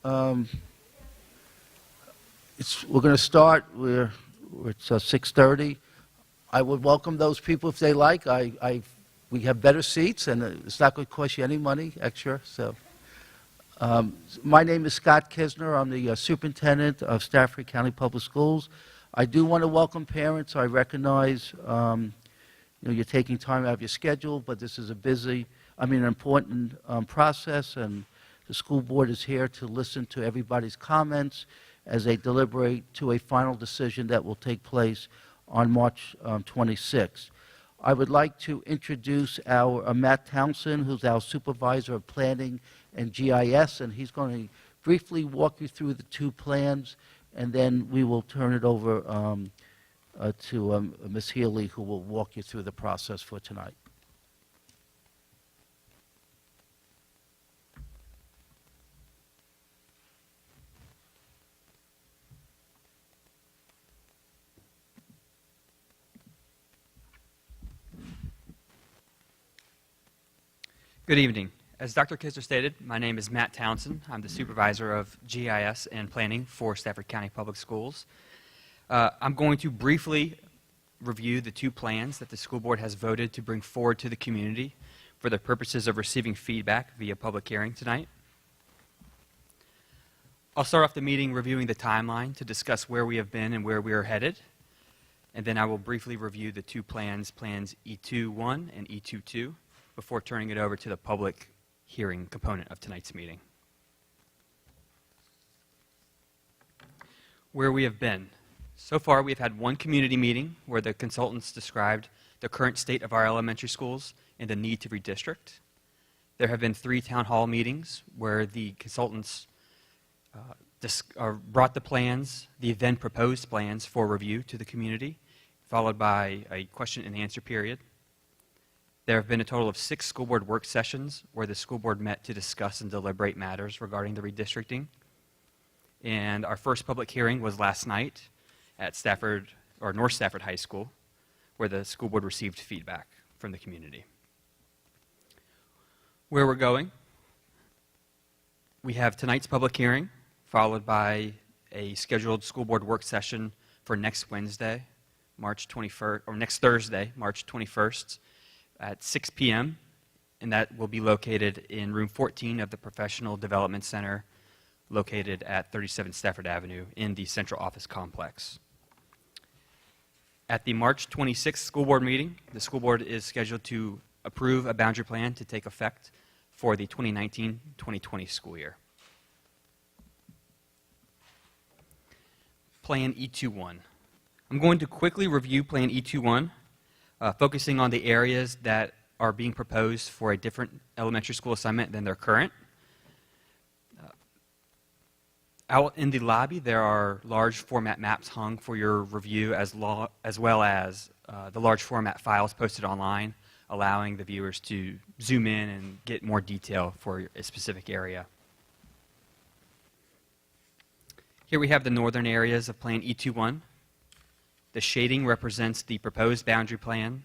Um, we're going to start. It's 6:30. I would welcome those people if they like. We have better seats, and it's not going to cost you any money extra. So, my name is Scott Kesner. I'm the superintendent of Stafford County Public Schools. I do want to welcome parents. I recognize you're taking time out of your schedule, but this is an important process, and the school board is here to listen to everybody's comments as they deliberate to a final decision that will take place on March 26th. I would like to introduce our Matt Townsend, who's our supervisor of planning and GIS, and he's going to briefly walk you through the two plans, and then we will turn it over to Ms. Healy, who will walk you through the process for tonight. Good evening. As Dr. Kesner stated, my name is Matt Townsend. I'm the supervisor of GIS and planning for Stafford County Public Schools. I'm going to briefly review the two plans that the school board has voted to bring forward to the community for the purposes of receiving feedback via public hearing tonight. I'll start off the meeting reviewing the timeline to discuss where we have been and where we are headed. And then I will briefly review the two plans, plans E21 and E22, before turning it over to the public hearing component of tonight's meeting. Where we have been. So far, we've had one community meeting where the consultants described the current state of our elementary schools and the need to redistrict. There have been 3 town hall meetings where the consultants brought the plans, the then proposed plans, for review to the community, followed by a question and answer period. There have been a total of 6 school board work sessions where the school board met to discuss and deliberate matters regarding the redistricting. And our first public hearing was last night at Stafford, or North Stafford High School, where the school board received feedback from the community. Where we're going, we have tonight's public hearing, followed by a scheduled school board work session for next Wednesday, March 21st, or next Thursday, March 21st, at 6 p.m., and that will be located in room 14 of the Professional Development Center, located at 37 Stafford Avenue in the central office complex. At the March 26th school board meeting, the school board is scheduled to approve a boundary plan to take effect for the 2019-2020 school year. Plan E21. I'm going to quickly review Plan E21, focusing on the areas that are being proposed for a different elementary school assignment than their current. Out in the lobby, there are large format maps hung for your review, as well as the large format files posted online, allowing the viewers to zoom in and get more detail for a specific area. Here we have the northern areas of Plan E21. The shading represents the proposed boundary plan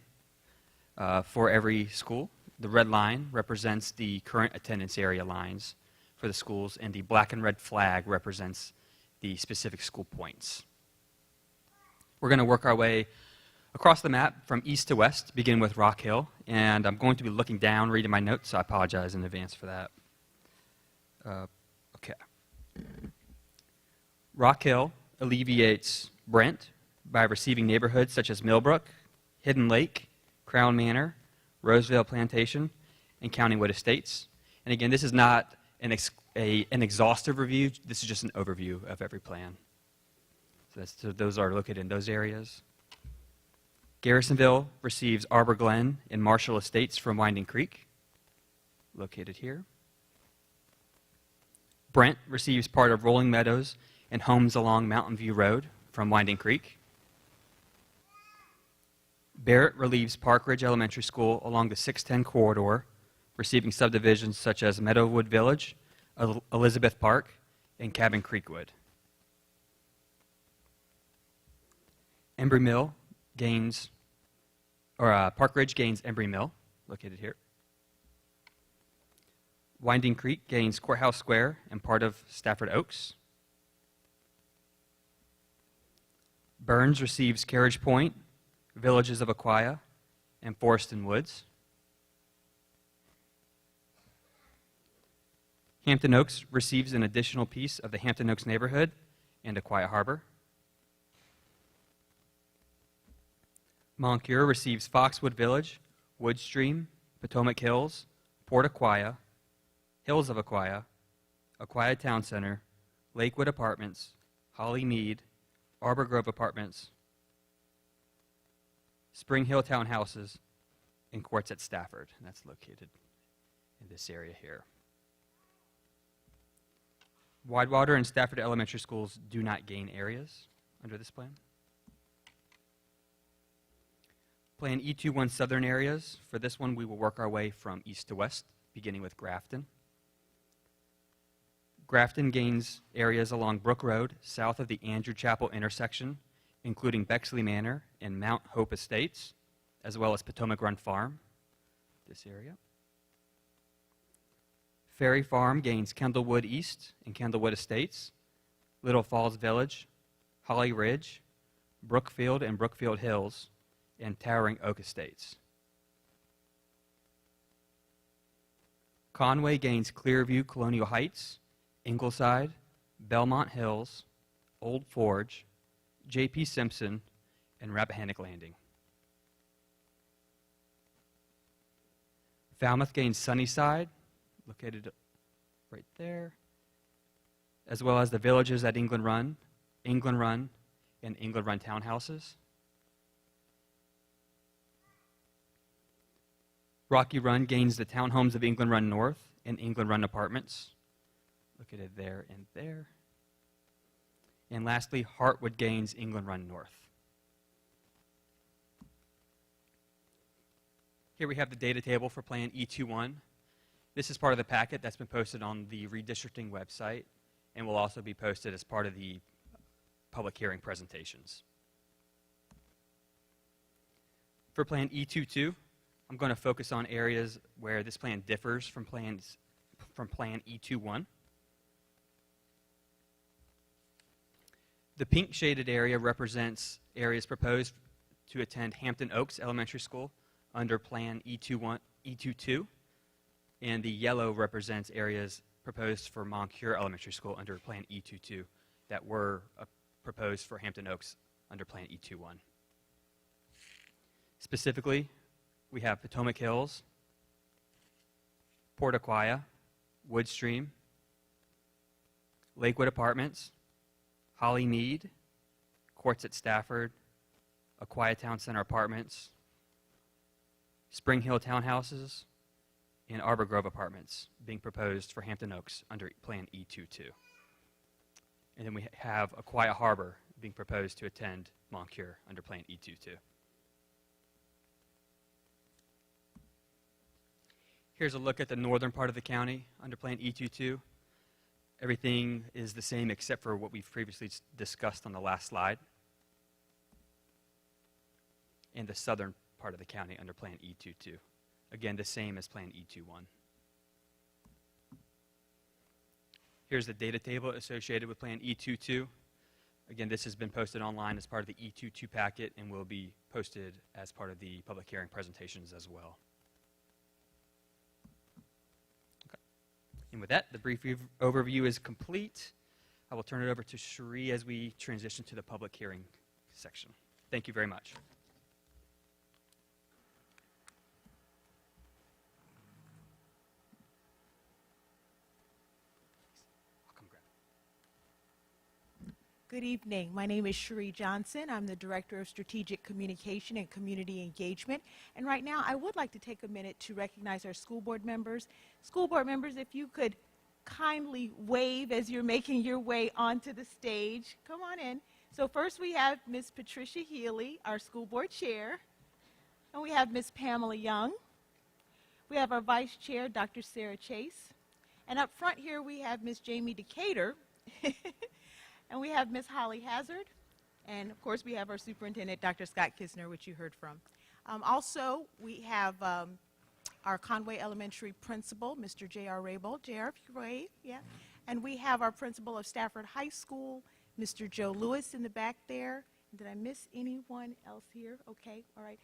for every school. The red line represents the current attendance area lines for the schools, and the black and red flag represents the specific school points. We're going to work our way across the map from east to west, begin with Rock Hill, and I'm going to be looking down, reading my notes, so I apologize in advance for that. Okay. Rock Hill alleviates Brent by receiving neighborhoods such as Millbrook, Hidden Lake, Crown Manor, Roseville Plantation, and Countywood Estates. And again, this is not an exhaustive review. This is just an overview of every plan. So those are located in those areas. Garrisonville receives Arbor Glen and Marshall Estates from Winding Creek, located here. Brent receives part of Rolling Meadows and homes along Mountain View Road from Winding Creek. Barrett relieves Park Ridge Elementary School along the 610 corridor, receiving subdivisions such as Meadowwood Village, Elizabeth Park, and Cabin Creekwood. Embry Mill gains, Park Ridge gains Embry Mill, located here. Winding Creek gains Courthouse Square and part of Stafford Oaks. Burns receives Carriage Point, Villages of Aquia, and Forest and Woods. Hampton Oaks receives an additional piece of the Hampton Oaks neighborhood and Aquia Harbor. Moncure receives Foxwood Village, Woodstream, Potomac Hills, Port Aquia, Hills of Aquia, Aquia Town Center, Lakewood Apartments, Holly Mead, Arbor Grove Apartments, Spring Hill Townhouses, and Courts at Stafford. And that's located in this area here. Widewater and Stafford Elementary Schools do not gain areas under this plan. Plan E21 southern areas. For this one, we will work our way from east to west, beginning with Grafton. Grafton gains areas along Brook Road, south of the Andrew Chapel intersection, including Bexley Manor and Mount Hope Estates, as well as Potomac Run Farm, this area. Ferry Farm gains Kendallwood East and Kendallwood Estates, Little Falls Village, Holly Ridge, Brookfield and Brookfield Hills, and Towering Oak Estates. Conway gains Clearview Colonial Heights, Ingleside, Belmont Hills, Old Forge, J.P. Simpson, and Rappahannock Landing. Falmouth gains Sunnyside, located right there, as well as the villages at England Run, and England Run Townhouses. Rocky Run gains the townhomes of England Run North and England Run Apartments, located there and there. And lastly, Hartwood gains England Run North. Here we have the data table for Plan E21. This is part of the packet that's been posted on the Redistricting website and will also be posted as part of the public hearing presentations. For Plan E22, I'm going to focus on areas where this plan differs from Plan E21. The pink shaded area represents areas proposed to attend Hampton Oaks Elementary School under Plan E22, and the yellow represents areas proposed for Moncure Elementary School under Plan E22 that were proposed for Hampton Oaks under Plan E21. Specifically, we have Potomac Hills, Port Aquia, Woodstream, Lakewood Apartments, Holly Mead, Courts at Stafford, Aquia Town Center Apartments, Spring Hill Townhouses, and Arbor Grove Apartments being proposed for Hampton Oaks under Plan E22. And then we have Aquia Harbor being proposed to attend Moncure under Plan E22. Here's a look at the northern part of the county under Plan E22. Everything is the same except for what we've previously discussed on the last slide. And the southern part of the county under Plan E22. Again, the same as Plan E21. Here's the data table associated with Plan E22. Again, this has been posted online as part of the E22 packet and will be posted as part of the public hearing presentations as well. And with that, the brief overview is complete. I will turn it over to Sheree as we transition to the public hearing section. Thank you very much. Good evening. My name is Sheree Johnson. I'm the Director of Strategic Communication and Community Engagement. And right now, I would like to take a minute to recognize our school board members. School board members, if you could kindly wave as you're making your way onto the stage. Come on in. So first we have Ms. Patricia Healy, our school board chair. And we have Ms. Pamela Young. We have our vice chair, Dr. Sarah Chase. And up front here, we have Ms. Jamie Decatur. And we have Ms. Holly Hazard, and of course we have our superintendent, Dr. Scott Kesner, which you heard from. Also, we have our Conway Elementary principal, Mr. J.R. Rabel. J.R., if you wave, yeah. And we have our principal of Stafford High School, Mr. Joe Lewis, in the back there. Did I miss anyone else here? Okay, all right.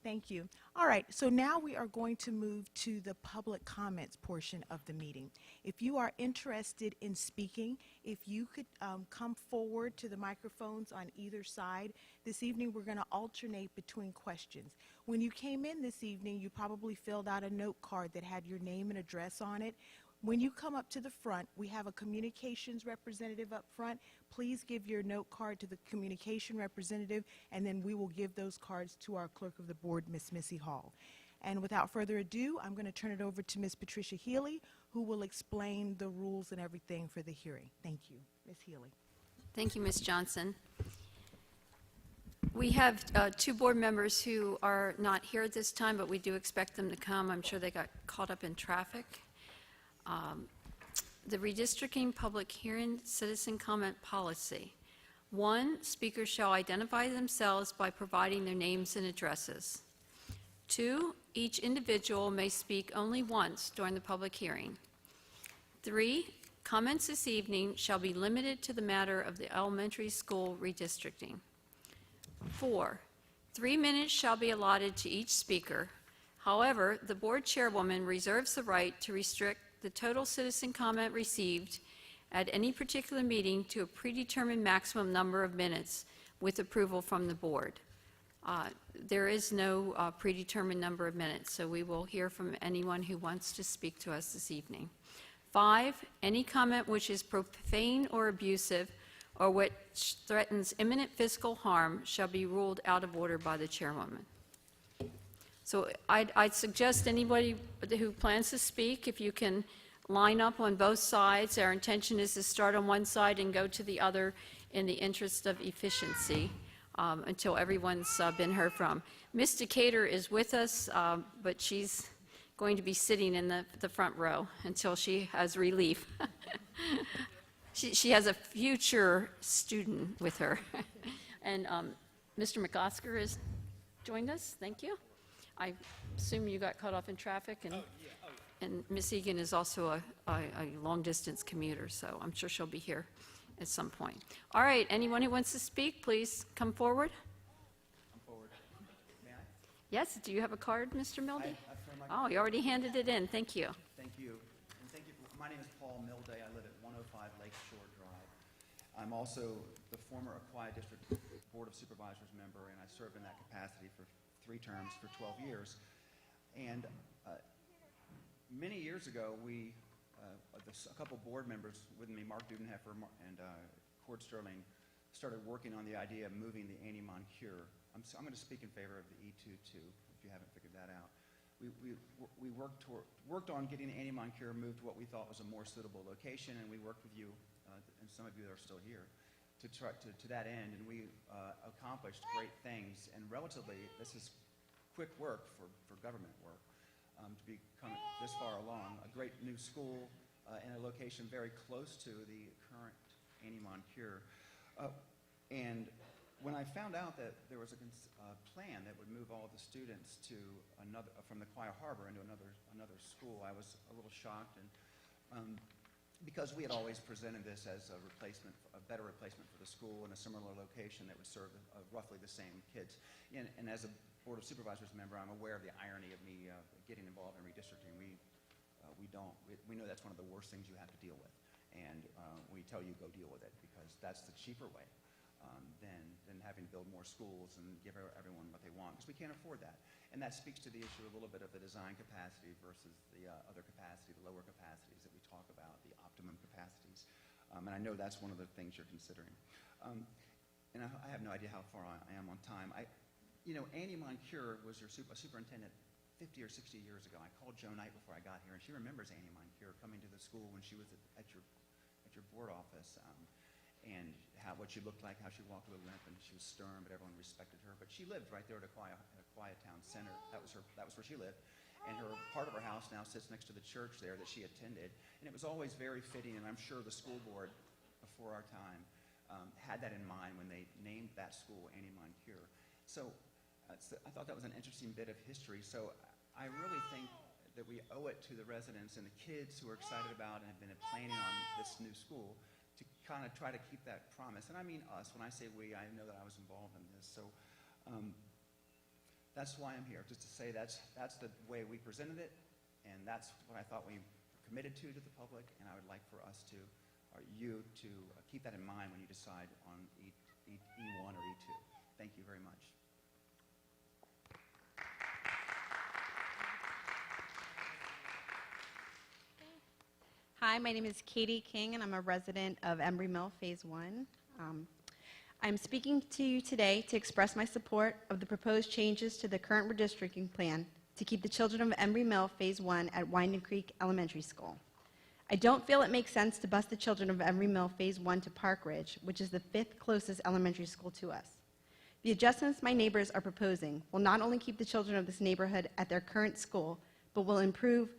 Thank you. All right, so now we are going to move to the public comments portion of the meeting. If you are interested in speaking, if you could come forward to the microphones on either side. This evening, we're going to alternate between questions. When you came in this evening, you probably filled out a note card that had your name and address on it. When you come up to the front, we have a communications representative up front. Please give your note card to the communication representative, and then we will give those cards to our clerk of the board, Miss Missy Hall. And without further ado, I'm going to turn it over to Miss Patricia Healy, who will explain the rules and everything for the hearing. Thank you. Miss Healy. Thank you, Ms. Johnson. We have two board members who are not here at this time, but we do expect them to come. I'm sure they got caught up in traffic. The redistricting public hearing citizen comment policy. 1, speakers shall identify themselves by providing their names and addresses. 2, each individual may speak only once during the public hearing. 3, comments this evening shall be limited to the matter of the elementary school redistricting. 4, 3 minutes shall be allotted to each speaker. However, the board chairwoman reserves the right to restrict the total citizen comment received at any particular meeting to a predetermined maximum number of minutes with approval from the board. There is no predetermined number of minutes, so we will hear from anyone who wants to speak to us this evening. 5, any comment which is profane or abusive or which threatens imminent physical harm shall be ruled out of order by the chairwoman. So I'd suggest anybody who plans to speak, if you can line up on both sides. Our intention is to start on one side and go to the other in the interest of efficiency until everyone's been heard from. Ms. Decatur is with us, but she's going to be sitting in the front row until she has relief. She has a future student with her. And Mr. McOsker has joined us. Thank you. I assume you got caught off in traffic, and Miss Egan is also a long-distance commuter, so I'm sure she'll be here at some point. All right, anyone who wants to speak, please come forward. Come forward. May I? Yes, do you have a card, Mr. Milday? I throw my- Oh, you already handed it in. Thank you. Thank you. And thank you. My name is Paul Milday. I live at 105 Lakeshore Drive. I'm also the former Aquia District Board of Supervisors member, and I served in that capacity for 3 terms for 12 years. And many years ago, a couple board members with me, Mark Dudenheffer and Cord Sterling, started working on the idea of moving the Annie Moncure. I'm going to speak in favor of the E22, if you haven't figured that out. We worked on getting the Annie Moncure moved to what we thought was a more suitable location, and we worked with you, and some of you that are still here, to that end, and we accomplished great things. And relatively, this is quick work for government work to be coming this far along. A great new school in a location very close to the current Annie Moncure. And when I found out that there was a plan that would move all the students to from the Aquia Harbor into another school, I was a little shocked, and because we had always presented this as a better replacement for the school in a similar location that would serve roughly the same kids. And as a Board of Supervisors member, I'm aware of the irony of me getting involved in redistricting. We know that's one of the worst things you have to deal with, and we tell you go deal with it because that's the cheaper way than having to build more schools and give everyone what they want, because we can't afford that. And that speaks to the issue a little bit of the design capacity versus the other capacity, the lower capacities that we talk about, the optimum capacities. And I know that's one of the things you're considering. And I have no idea how far I am on time. Annie Moncure was a superintendent 50 or 60 years ago. I called Joe Knight before I got here, and she remembers Annie Moncure coming to the school when she was at your board office, and what she looked like, how she walked with a limp, and she was stern, but everyone respected her. But she lived right there at Aquia Town Center. That was where she lived. And part of her house now sits next to the church there that she attended. And it was always very fitting, and I'm sure the school board before our time had that in mind when they named that school Annie Moncure. So I thought that was an interesting bit of history. So I really think that we owe it to the residents and the kids who are excited about and have been planning on this new school to kind of try to keep that promise. And I mean us. When I say we, I know that I was involved in this. So that's why I'm here, just to say that's the way we presented it, and that's what I thought we committed to the public, and I would like for us to, or you to keep that in mind when you decide on E1 or E2. Thank you very much. Hi, my name is Katie King, and I'm a resident of Embry Mill Phase 1. I'm speaking to you today to express my support of the proposed changes to the current redistricting plan to keep the children of Embry Mill Phase 1 at Winding Creek Elementary School. I don't feel it makes sense to bus the children of Embry Mill Phase 1 to Park Ridge, which is the 5th closest elementary school to us. The adjustments my neighbors are proposing will not only keep the children of this neighborhood at their current school, but will improve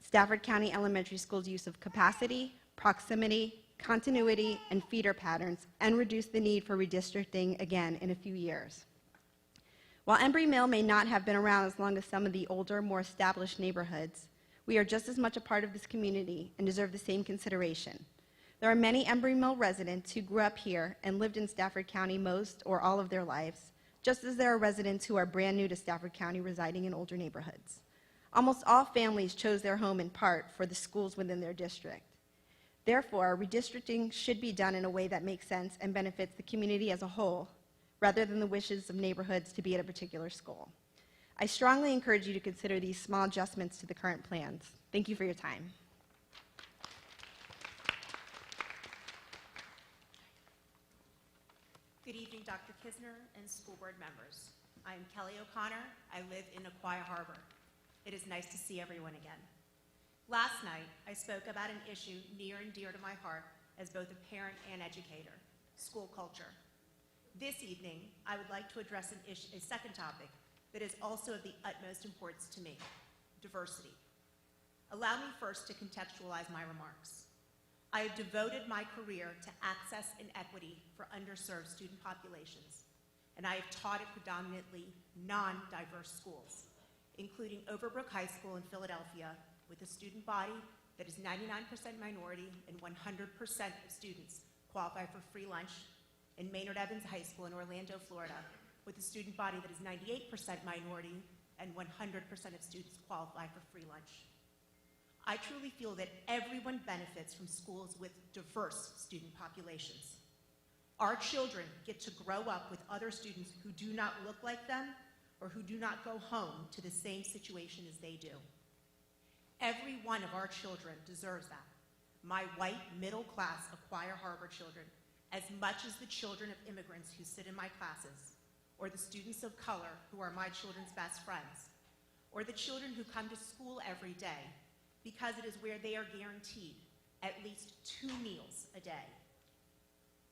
Stafford County Elementary School's use of capacity, proximity, continuity, and feeder patterns, and reduce the need for redistricting again in a few years. While Embry Mill may not have been around as long as some of the older, more established neighborhoods, we are just as much a part of this community and deserve the same consideration. There are many Embry Mill residents who grew up here and lived in Stafford County most or all of their lives, just as there are residents who are brand new to Stafford County residing in older neighborhoods. Almost all families chose their home in part for the schools within their district. Therefore, redistricting should be done in a way that makes sense and benefits the community as a whole, rather than the wishes of neighborhoods to be at a particular school. I strongly encourage you to consider these small adjustments to the current plans. Thank you for your time. Good evening, Dr. Kesner and school board members. I'm Kelly O'Connor. I live in Aquia Harbor. It is nice to see everyone again. Last night, I spoke about an issue near and dear to my heart as both a parent and educator, school culture. This evening, I would like to address a second topic that is also of the utmost importance to me, diversity. Allow me first to contextualize my remarks. I have devoted my career to access and equity for underserved student populations, and I have taught at predominantly non-diverse schools, including Overbrook High School in Philadelphia, with a student body that is 99% minority and 100% of students qualify for free lunch, and Maynard Evans High School in Orlando, Florida, with a student body that is 98% minority and 100% of students qualify for free lunch. I truly feel that everyone benefits from schools with diverse student populations. Our children get to grow up with other students who do not look like them or who do not go home to the same situation as they do. Every one of our children deserves that. My white, middle-class Aquia Harbor children, as much as the children of immigrants who sit in my classes, or the students of color who are my children's best friends, or the children who come to school every day, because it is where they are guaranteed at least 2 meals a day.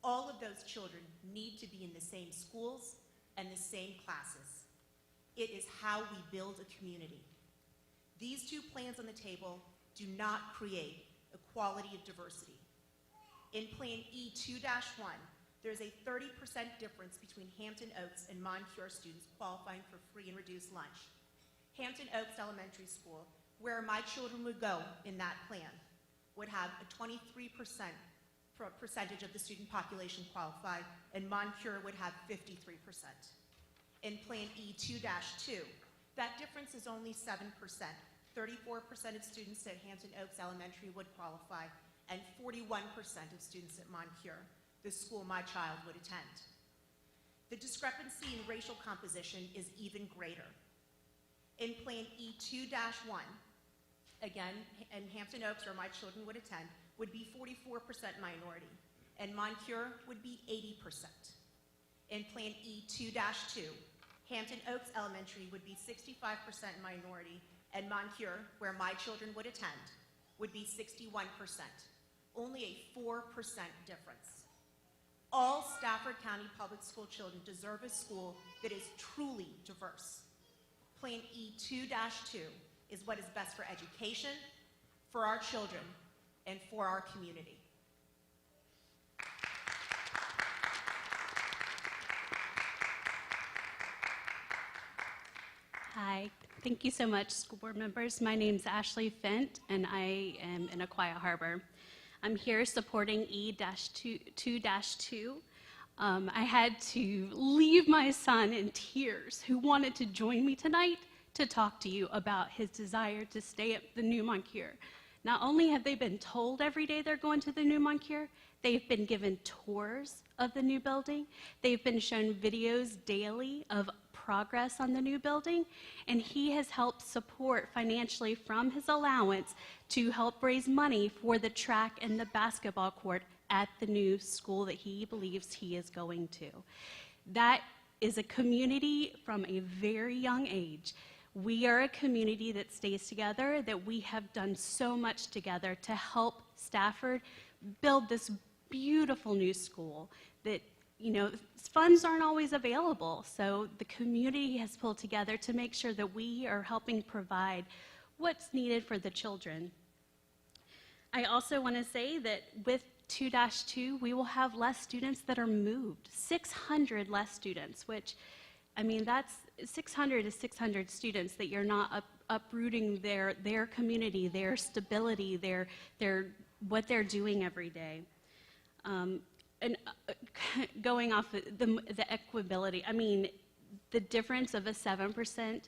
All of those children need to be in the same schools and the same classes. It is how we build a community. These 2 plans on the table do not create equality of diversity. In Plan E2-1, there's a 30% difference between Hampton Oaks and Moncure students qualifying for free and reduced lunch. Hampton Oaks Elementary School, where my children would go in that plan, would have a 23% percentage of the student population qualified, and Moncure would have 53%. In Plan E2-2, that difference is only 7%. 34% of students at Hampton Oaks Elementary would qualify, and 41% of students at Moncure, the school my child would attend. The discrepancy in racial composition is even greater. In Plan E2-1, again, in Hampton Oaks, where my children would attend, would be 44% minority, and Moncure would be 80%. In Plan E2-2, Hampton Oaks Elementary would be 65% minority, and Moncure, where my children would attend, would be 61%, only a 4% difference. All Stafford County public school children deserve a school that is truly diverse. Plan E2-2 is what is best for education, for our children, and for our community. Hi, Thank you so much, school board members. My name's Ashley Fent, and I am in Aquia Harbor. I'm here supporting E-2-2. I had to leave my son in tears, who wanted to join me tonight to talk to you about his desire to stay at the new Moncure. Not only have they been told every day they're going to the new Moncure, they've been given tours of the new building. They've been shown videos daily of progress on the new building, and he has helped support financially from his allowance to help raise money for the track and the basketball court at the new school that he believes he is going to. That is a community from a very young age. We are a community that stays together, that we have done so much together to help Stafford build this beautiful new school that, you know, funds aren't always available. So the community has pulled together to make sure that we are helping provide what's needed for the children. I also want to say that with 2-2, we will have less students that are moved, 600 less students, which, I mean, that's 600 is 600 students that you're not uprooting their community, their stability, what they're doing every day. Going off the equability, I mean, the difference of a 7%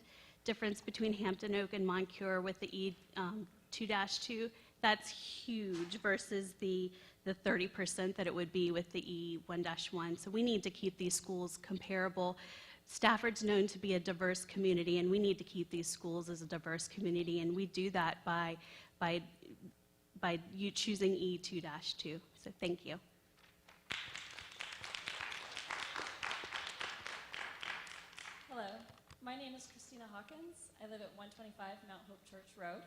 difference between Hampton Oak and Moncure with the E-2-2, that's huge versus the 30% that it would be with the E-1-1. So we need to keep these schools comparable. Stafford's known to be a diverse community, and we need to keep these schools as a diverse community, and we do that by you choosing E-2-2. So thank you. Hello, my name is Christina Hawkins. I live at 125 Mount Hope Church Road.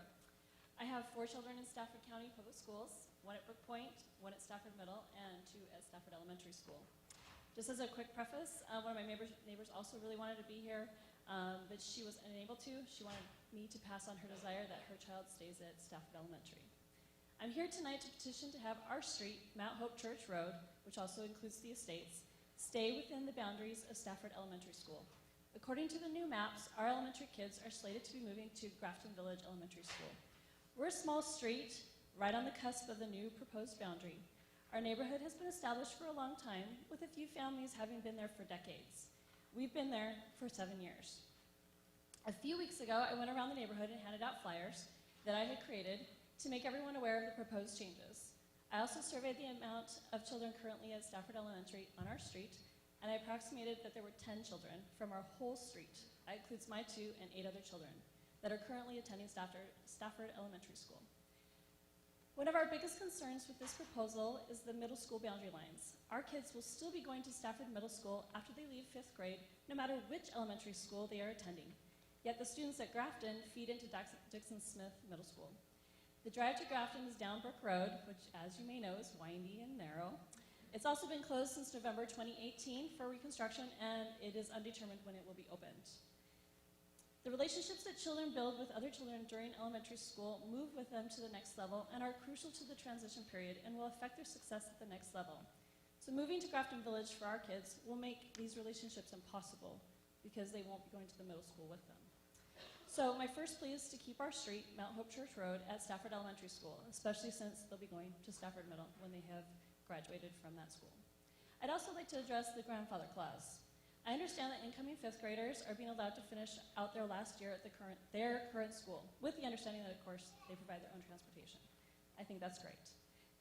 I have 4 children in Stafford County Public Schools, 1 at Brook Point, 1 at Stafford Middle, and 2 at Stafford Elementary School. Just as a quick preface, one of my neighbors also really wanted to be here, but she was unable to. She wanted me to pass on her desire that her child stays at Stafford Elementary. I'm here tonight to petition to have our street, Mount Hope Church Road, which also includes the estates, stay within the boundaries of Stafford Elementary School. According to the new maps, our elementary kids are slated to be moving to Grafton Village Elementary School. We're a small street, right on the cusp of the new proposed boundary. Our neighborhood has been established for a long time, with a few families having been there for decades. We've been there for 7 years. A few weeks ago, I went around the neighborhood and handed out flyers that I had created to make everyone aware of the proposed changes. I also surveyed the amount of children currently at Stafford Elementary on our street, and I approximated that there were 10 children from our whole street, that includes my 2 and 8 other children, that are currently attending Stafford Elementary School. One of our biggest concerns with this proposal is the middle school boundary lines. Our kids will still be going to Stafford Middle School after they leave 5th grade, no matter which elementary school they are attending. Yet the students at Grafton feed into Dixon Smith Middle School. The drive to Grafton is down Brook Road, which, as you may know, is windy and narrow. It's also been closed since November 2018 for reconstruction, and it is undetermined when it will be opened. The relationships that children build with other children during elementary school move with them to the next level and are crucial to the transition period and will affect their success at the next level. So moving to Grafton Village for our kids will make these relationships impossible because they won't be going to the middle school with them. So my first plea is to keep our street, Mount Hope Church Road, at Stafford Elementary School, especially since they'll be going to Stafford Middle when they have graduated from that school. I'd also like to address the grandfather clause. I understand that incoming 5th graders are being allowed to finish out their last year at their current school, with the understanding that, of course, they provide their own transportation. I think that's great.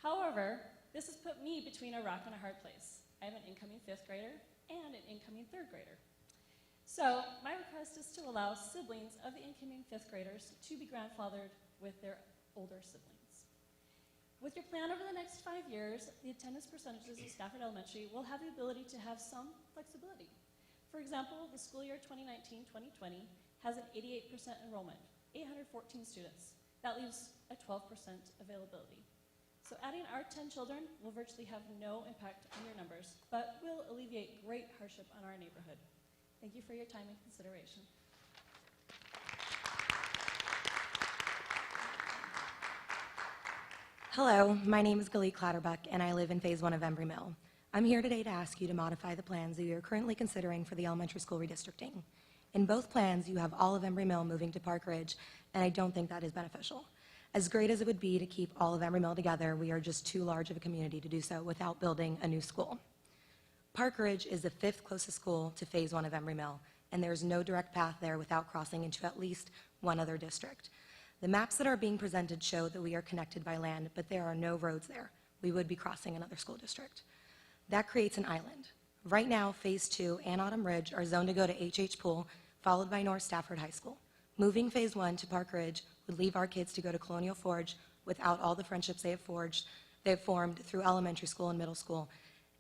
However, this has put me between a rock and a hard place. I have an incoming 5th grader and an incoming 3rd grader. So my request is to allow siblings of the incoming 5th graders to be grandfathered with their older siblings. With your plan over the next 5 years, the attendance percentages of Stafford Elementary will have the ability to have some flexibility. For example, the school year 2019-2020 has an 88% enrollment, 814 students. That leaves a 12% availability. So adding our 10 children will virtually have no impact on your numbers, but will alleviate great hardship on our neighborhood. Thank you for your time and consideration. Hello, my name is Galee Clatterbuck, and I live in Phase 1 of Embry Mill. I'm here today to ask you to modify the plans that you are currently considering for the elementary school redistricting. In both plans, you have all of Embry Mill moving to Park Ridge, and I don't think that is beneficial. As great as it would be to keep all of Embry Mill together, we are just too large of a community to do so without building a new school. Park Ridge is the 5th closest school to Phase 1 of Embry Mill, and there is no direct path there without crossing into at least one other district. The maps that are being presented show that we are connected by land, but there are no roads there. We would be crossing another school district. That creates an island. Right now, Phase 2 and Autumn Ridge are zoned to go to H.H. Pool, followed by North Stafford High School. Moving Phase 1 to Park Ridge would leave our kids to go to Colonial Forge without all the friendships they have formed through elementary school and middle school,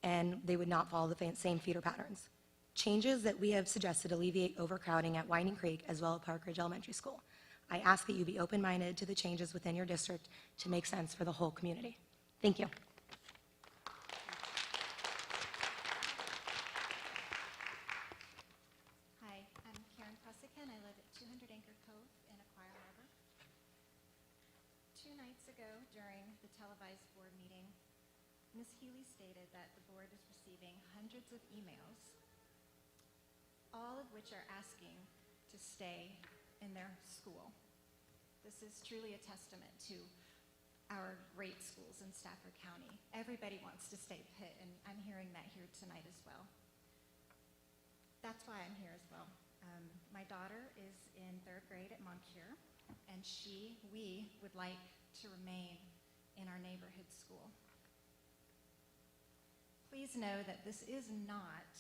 and they would not follow the same feeder patterns. Changes that we have suggested alleviate overcrowding at Winding Creek as well as Park Ridge Elementary School. I ask that you be open-minded to the changes within your district to make sense for the whole community. Thank you. Hi, I'm Karen Pressican. I live at 200 Anchor Cove in Aquia Harbor. 2 nights ago, during the televised board meeting, Ms. Healy stated that the board is receiving hundreds of emails, all of which are asking to stay in their school. This is truly a testament to our great schools in Stafford County. Everybody wants to stay Pitt, and I'm hearing that here tonight as well. That's why I'm here as well. My daughter is in 3rd grade at Moncure, and we would like to remain in our neighborhood school. Please know that this is not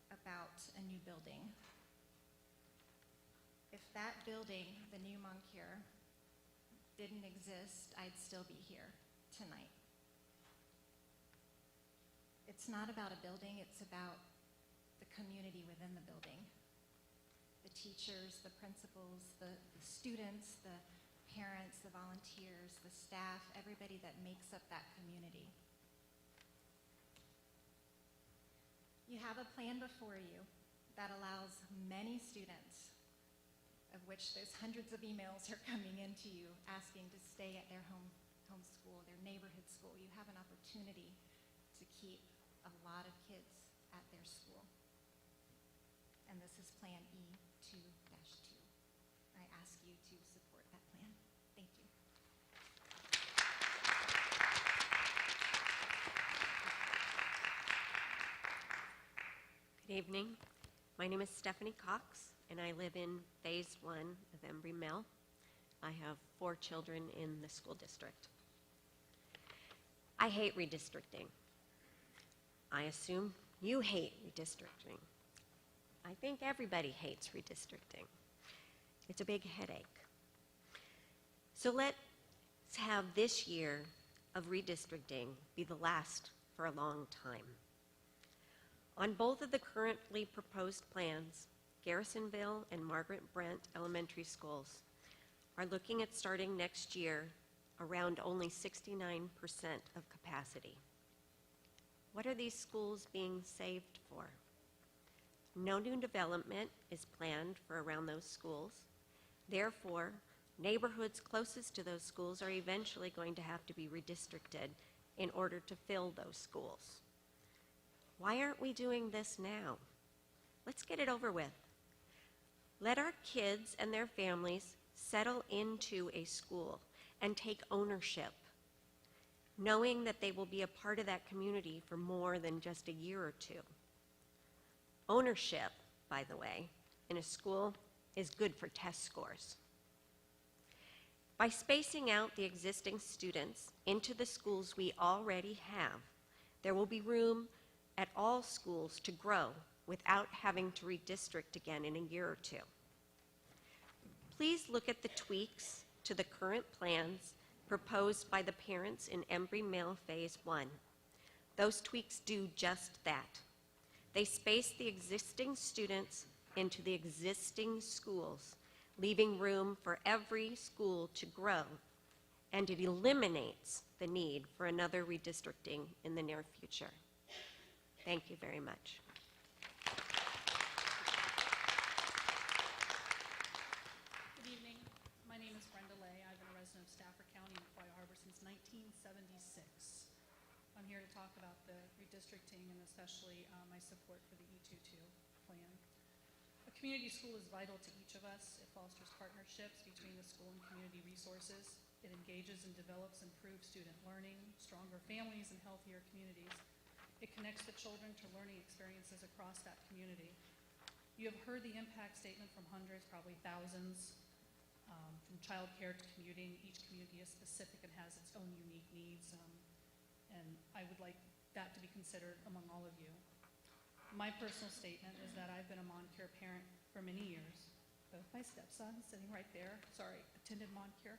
about a new building. If that building, the new Moncure, didn't exist, I'd still be here tonight. It's not about a building, it's about the community within the building. The teachers, the principals, the students, the parents, the volunteers, the staff, everybody that makes up that community. You have a plan before you that allows many students, of which there's hundreds of emails are coming into you asking to stay at their home school, their neighborhood school. You have an opportunity to keep a lot of kids at their school. And this is Plan E2-2. I ask you to support that plan. Thank you. Good evening. My name is Stephanie Cox, and I live in Phase 1 of Embry Mill. I have 4 children in the school district. I hate redistricting. I assume you hate redistricting. I think everybody hates redistricting. It's a big headache. So let's have this year of redistricting be the last for a long time. On both of the currently proposed plans, Garrisonville and Margaret Brent Elementary Schools are looking at starting next year around only 69% of capacity. What are these schools being saved for? No new development is planned for around those schools. Therefore, neighborhoods closest to those schools are eventually going to have to be redistricted in order to fill those schools. Why aren't we doing this now? Let's get it over with. Let our kids and their families settle into a school and take ownership, knowing that they will be a part of that community for more than just a year or 2. Ownership, by the way, in a school is good for test scores. By spacing out the existing students into the schools we already have, there will be room at all schools to grow without having to redistrict again in a year or 2. Please look at the tweaks to the current plans proposed by the parents in Embry Mill Phase 1. Those tweaks do just that. They space the existing students into the existing schools, leaving room for every school to grow, and it eliminates the need for another redistricting in the near future. Thank you very much. Good evening. My name is Brenda Lay. I've been a resident of Stafford County in Aquia Harbor since 1976. I'm here to talk about the redistricting and especially my support for the E22 plan. A Community school is vital to each of us. It fosters partnerships between the school and community resources. It engages and develops improved student learning, stronger families, and healthier communities. It connects the children to learning experiences across that community. You have heard the impact statement from hundreds, probably thousands, from childcare to commuting. Each community is specific and has its own unique needs, and I would like that to be considered among all of you. My personal statement is that I've been a Moncure parent for many years. Both my stepsons, sitting right there, attended Moncure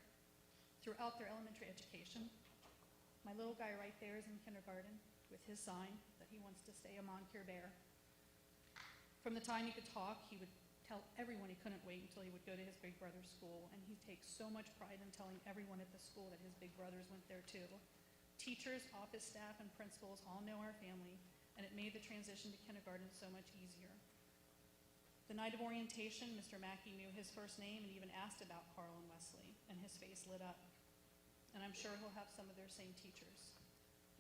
throughout their elementary education. My little guy right there is in kindergarten with his sign that he wants to stay a Moncure Bear. From the time he could talk, he would tell everyone he couldn't wait until he would go to his big brother's school, and he takes so much pride in telling everyone at the school that his big brothers went there too. Teachers, office staff, and principals all know our family, and it made the transition to kindergarten so much easier. The night of orientation, Mr. Mackey knew his first name and even asked about Carl and Wesley, and his face lit up. And I'm sure he'll have some of their same teachers.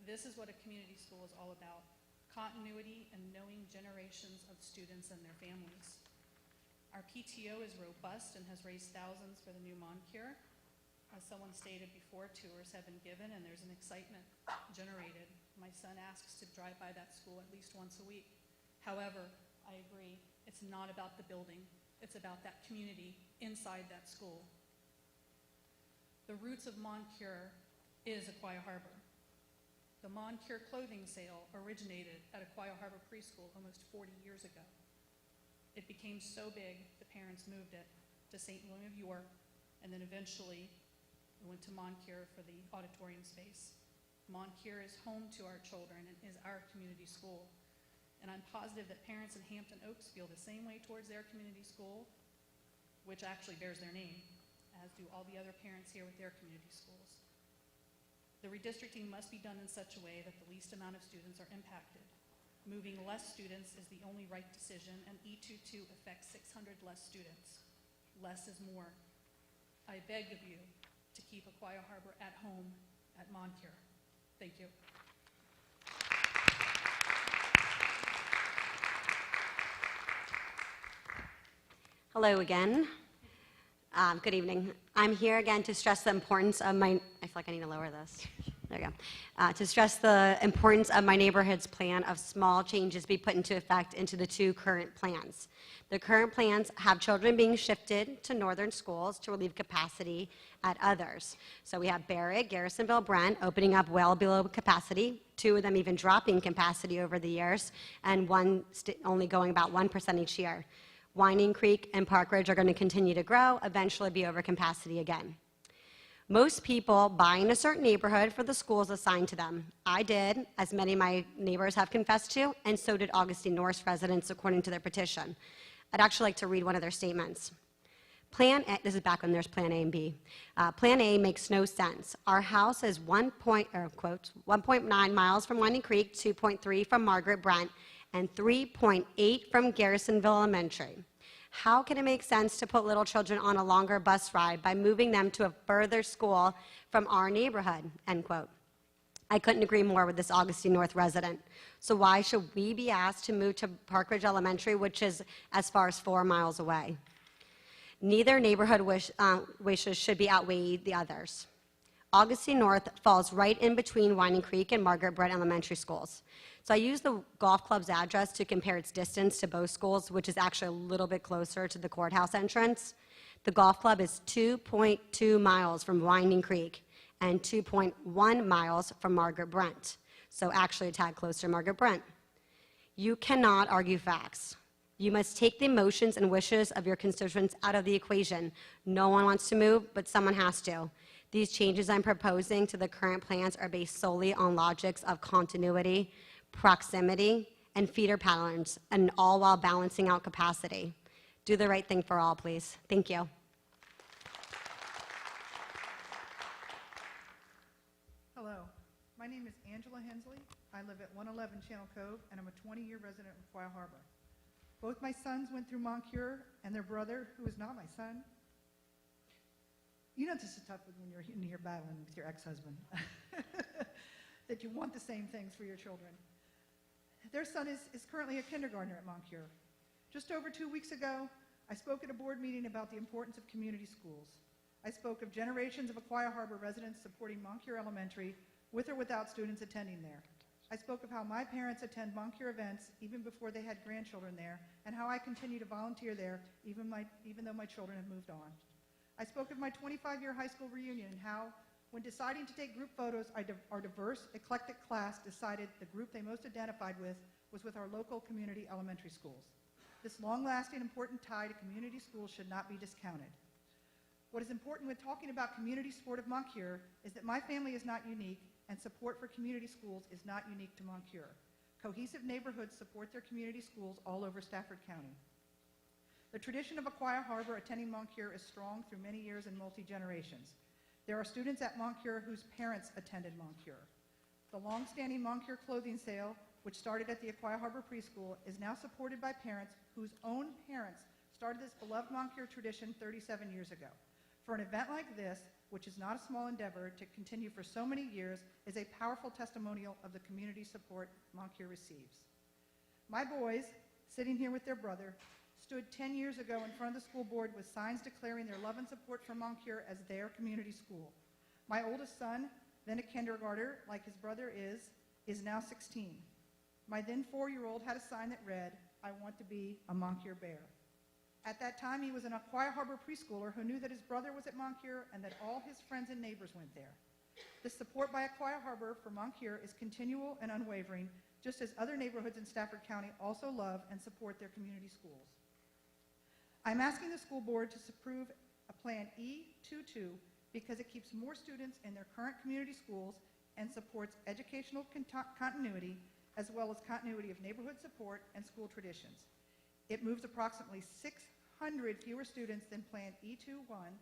This is what a community school is all about: continuity and knowing generations of students and their families. Our PTO is robust and has raised thousands for the new Moncure. As someone stated before, tours have been given and there's an excitement generated. My son asks to drive by that school at least once a week. However, I agree, it's not about the building. It's about that community inside that school. The roots of Moncure is Aquia Harbor. The Moncure clothing sale originated at Aquia Harbor Preschool almost 40 years ago. It became so big, the parents moved it to St. William of York, and then eventually we went to Moncure for the auditorium space. Moncure is home to our children and is our community school. And I'm positive that parents in Hampton Oaks feel the same way towards their community school, which actually bears their name, as do all the other parents here with their community schools. The redistricting must be done in such a way that the least amount of students are impacted. Moving less students is the only right decision, and E22 affects 600 less students. Less is more. I beg of you to keep Aquia Harbor at home at Moncure. Thank you. Hello again. Good evening. I'm here again to stress the importance of I feel like I need to lower this. There we go. To stress the importance of my neighborhood's plan of small changes be put into effect into the two current plans. The current plans have children being shifted to northern schools to relieve capacity at others. So we have Barrett, Garrisonville, Brent opening up well below capacity, two of them even dropping capacity over the years, and one only going about 1% each year. Winding Creek and Park Ridge are going to continue to grow, eventually be over capacity again. Most people buy in a certain neighborhood for the schools assigned to them. I did, as many of my neighbors have confessed to, and so did Augustine North residents according to their petition. I'd actually like to read one of their statements. Plan A, this is back when there's Plan A and B. Plan A makes no sense. Our house is 1.9 miles from Winding Creek, 2.3 from Margaret Brent, and 3.8 from Garrisonville Elementary. How can it make sense to put little children on a longer bus ride by moving them to a further school from our neighborhood, end quote. I couldn't agree more with this Augustine North resident. So why should we be asked to move to Park Ridge Elementary, which is as far as 4 miles away? Neither neighborhood wishes should be outweighed the others. Augustine North falls right in between Winding Creek and Margaret Brent Elementary schools. So I used the golf club's address to compare its distance to both schools, which is actually a little bit closer to the courthouse entrance. The golf club is 2.2 miles from Winding Creek and 2.1 miles from Margaret Brent, so actually a tad closer to Margaret Brent. You cannot argue facts. You must take the emotions and wishes of your constituents out of the equation. No one wants to move, but someone has to. These changes I'm proposing to the current plans are based solely on logics of continuity, proximity, and feeder patterns, and all while balancing out capacity. Do the right thing for all, please. Thank you. Hello, my name is Angela Hensley. I live at 111 Channel Cove, and I'm a 20-year resident of Aquia Harbor. Both my sons went through Moncure, and their brother, who is not my son, you know this is tough when you're in here battling with your ex-husband, that you want the same things for your children. Their son is currently a kindergartner at Moncure. Just over 2 weeks ago, I spoke at a board meeting about the importance of community schools. I spoke of generations of Aquia Harbor residents supporting Moncure Elementary with or without students attending there. I spoke of how my parents attend Moncure events even before they had grandchildren there, and how I continue to volunteer there even though my children have moved on. I spoke of my 25-year high school reunion and how, when deciding to take group photos, our diverse, eclectic class decided the group they most identified with was with our local community elementary schools. This long-lasting, important tie to community schools should not be discounted. What is important when talking about community support of Moncure is that my family is not unique, and support for community schools is not unique to Moncure. Cohesive neighborhoods support their community schools all over Stafford County. The tradition of Aquia Harbor attending Moncure is strong through many years and multi-generations. There are students at Moncure whose parents attended Moncure. The long-standing Moncure clothing sale, which started at the Aquia Harbor Preschool, is now supported by parents whose own parents started this beloved Moncure tradition 37 years ago. For an event like this, which is not a small endeavor, to continue for so many years is a powerful testimonial of the community support Moncure receives. My boys, sitting here with their brother, stood 10 years ago in front of the school board with signs declaring their love and support for Moncure as their community school. My oldest son, then a kindergartner, like his brother is now 16. My then 4-year-old had a sign that read, "I want to be a Moncure Bear." At that time, he was an Aquia Harbor preschooler who knew that his brother was at Moncure and that all his friends and neighbors went there. The support by Aquia Harbor for Moncure is continual and unwavering, just as other neighborhoods in Stafford County also love and support their community schools. I'm asking the school board to approve a Plan E22 because it keeps more students in their current community schools and supports educational continuity as well as continuity of neighborhood support and school traditions. It moves approximately 600 fewer students than Plan E21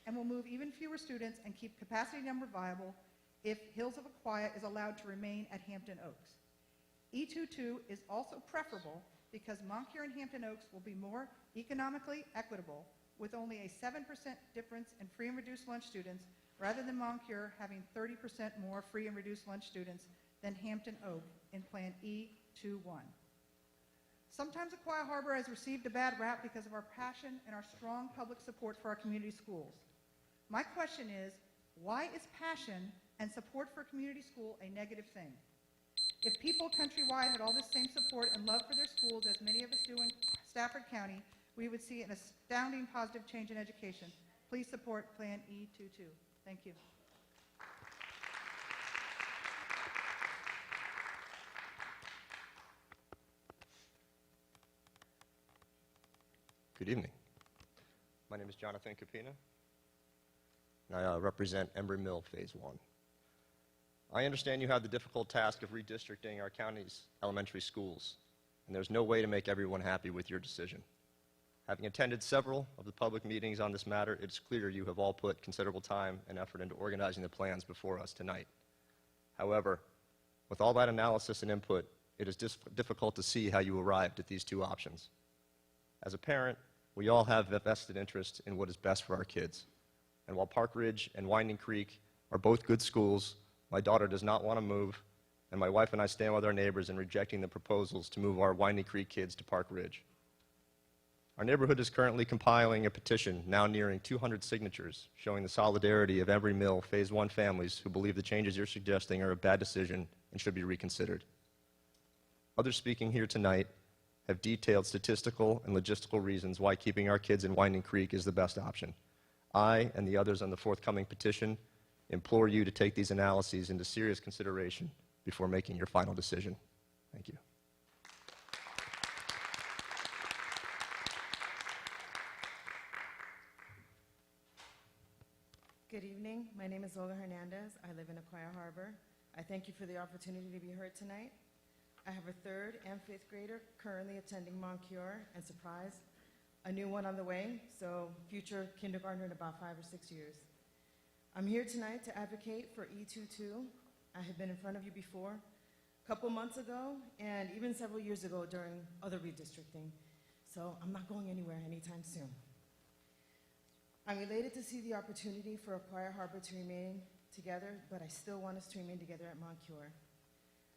and will move even fewer students and keep capacity number viable if Hills of Aquia is allowed to remain at Hampton Oaks. E22 is also preferable because Moncure and Hampton Oaks will be more economically equitable with only a 7% difference in free and reduced lunch students rather than Moncure having 30% more free and reduced lunch students than Hampton Oak in Plan E21. Sometimes Aquia Harbor has received a bad rap because of our passion and our strong public support for our community schools. My question is, why is passion and support for community school a negative thing? If people countrywide had all this same support and love for their schools as many of us do in Stafford County, we would see an astounding positive change in education. Please support Plan E22. Thank you. Good evening. My name is Jonathan Capina, and I represent Embry Mill Phase 1. I understand you have the difficult task of redistricting our county's elementary schools, and there's no way to make everyone happy with your decision. Having attended several of the public meetings on this matter, it's clear you have all put considerable time and effort into organizing the plans before us tonight. However, with all that analysis and input, it is difficult to see how you arrived at these two options. As a parent, we all have a vested interest in what is best for our kids. And while Park Ridge and Winding Creek are both good schools, my daughter does not want to move, and my wife and I stand with our neighbors in rejecting the proposals to move our Winding Creek kids to Park Ridge. Our neighborhood is currently compiling a petition now nearing 200 signatures showing the solidarity of Embry Mill Phase 1 families who believe the changes you're suggesting are a bad decision and should be reconsidered. Others speaking here tonight have detailed statistical and logistical reasons why keeping our kids in Winding Creek is the best option. I and the others on the forthcoming petition implore you to take these analyses into serious consideration before making your final decision. Thank you. Good evening. My name is Olga Hernandez. I live in Aquia Harbor. I thank you for the opportunity to be heard tonight. I have a 3rd and 5th grader currently attending Moncure, and surprise, a new one on the way, so future kindergartner in about 5 or 6 years. I'm here tonight to advocate for E22. I have been in front of you before, a couple months ago, and even several years ago during other redistricting, so I'm not going anywhere anytime soon. I'm elated to see the opportunity for Aquia Harbor to remain together, but I still want us to remain together at Moncure.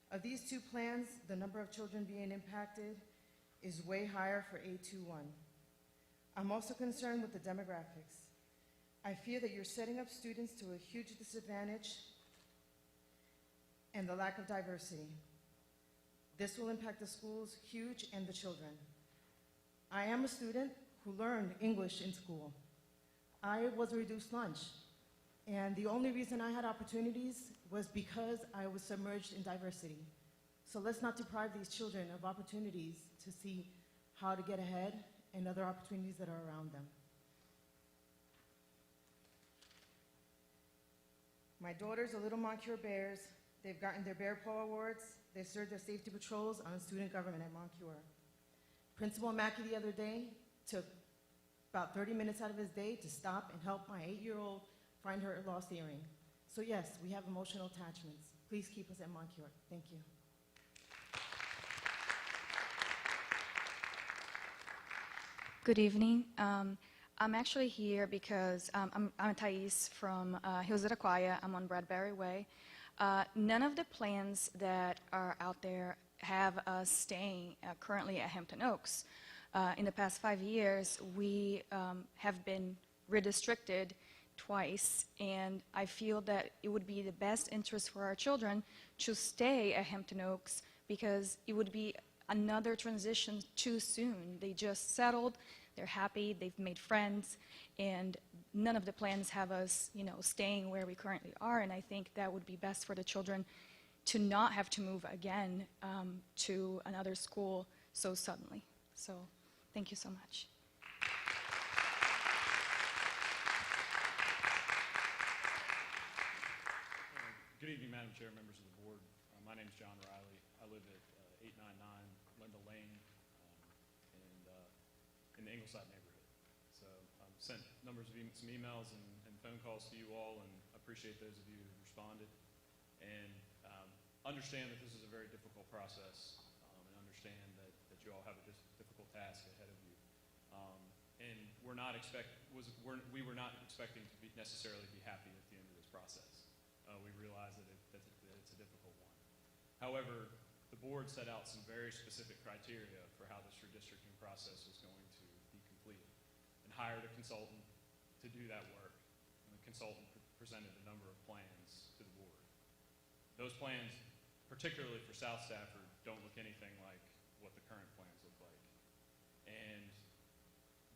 Of these two plans, the number of children being impacted is way higher for A21. I'm also concerned with the demographics. I fear that you're setting up students to a huge disadvantage and the lack of diversity. This will impact the schools huge and the children. I am a student who learned English in school. I was reduced lunch, and the only reason I had opportunities was because I was submerged in diversity. So let's not deprive these children of opportunities to see how to get ahead and other opportunities that are around them. My daughters are Little Moncure Bears. They've gotten their Bear Paw Awards. They served their safety patrols on student government at Moncure. Principal Mackey the other day took about 30 minutes out of his day to stop and help my 8-year-old find her lost earring. So yes, we have emotional attachments. Please keep us at Moncure. Thank you. Good evening. I'm actually here because I'm Thais from Hills at Aquia. I'm on Bradbury Way. None of the plans that are out there have us staying currently at Hampton Oaks. In the past 5 years, we have been redistricted twice, and I feel that it would be the best interest for our children to stay at Hampton Oaks because it would be another transition too soon. They just settled, they're happy, they've made friends, and none of the plans have us, staying where we currently are, and I think that would be best for the children to not have to move again to another school so suddenly. So, thank you so much. Good evening, Madam Chair, members of the board. My name is John Riley. I live at 899 Linda Lane in the Ingleside neighborhood. So I've sent numbers of some emails and phone calls to you all, and I appreciate those of you who responded. And understand that this is a very difficult process, and understand that you all have a difficult task ahead of you. And we were not expecting to necessarily be happy at the end of this process. We realize that it's a difficult one. However, the board set out some very specific criteria for how this redistricting process was going to be completed and hired a consultant to do that work. And the consultant presented a number of plans to the board. Those plans, particularly for South Stafford, don't look anything like what the current plans look like. And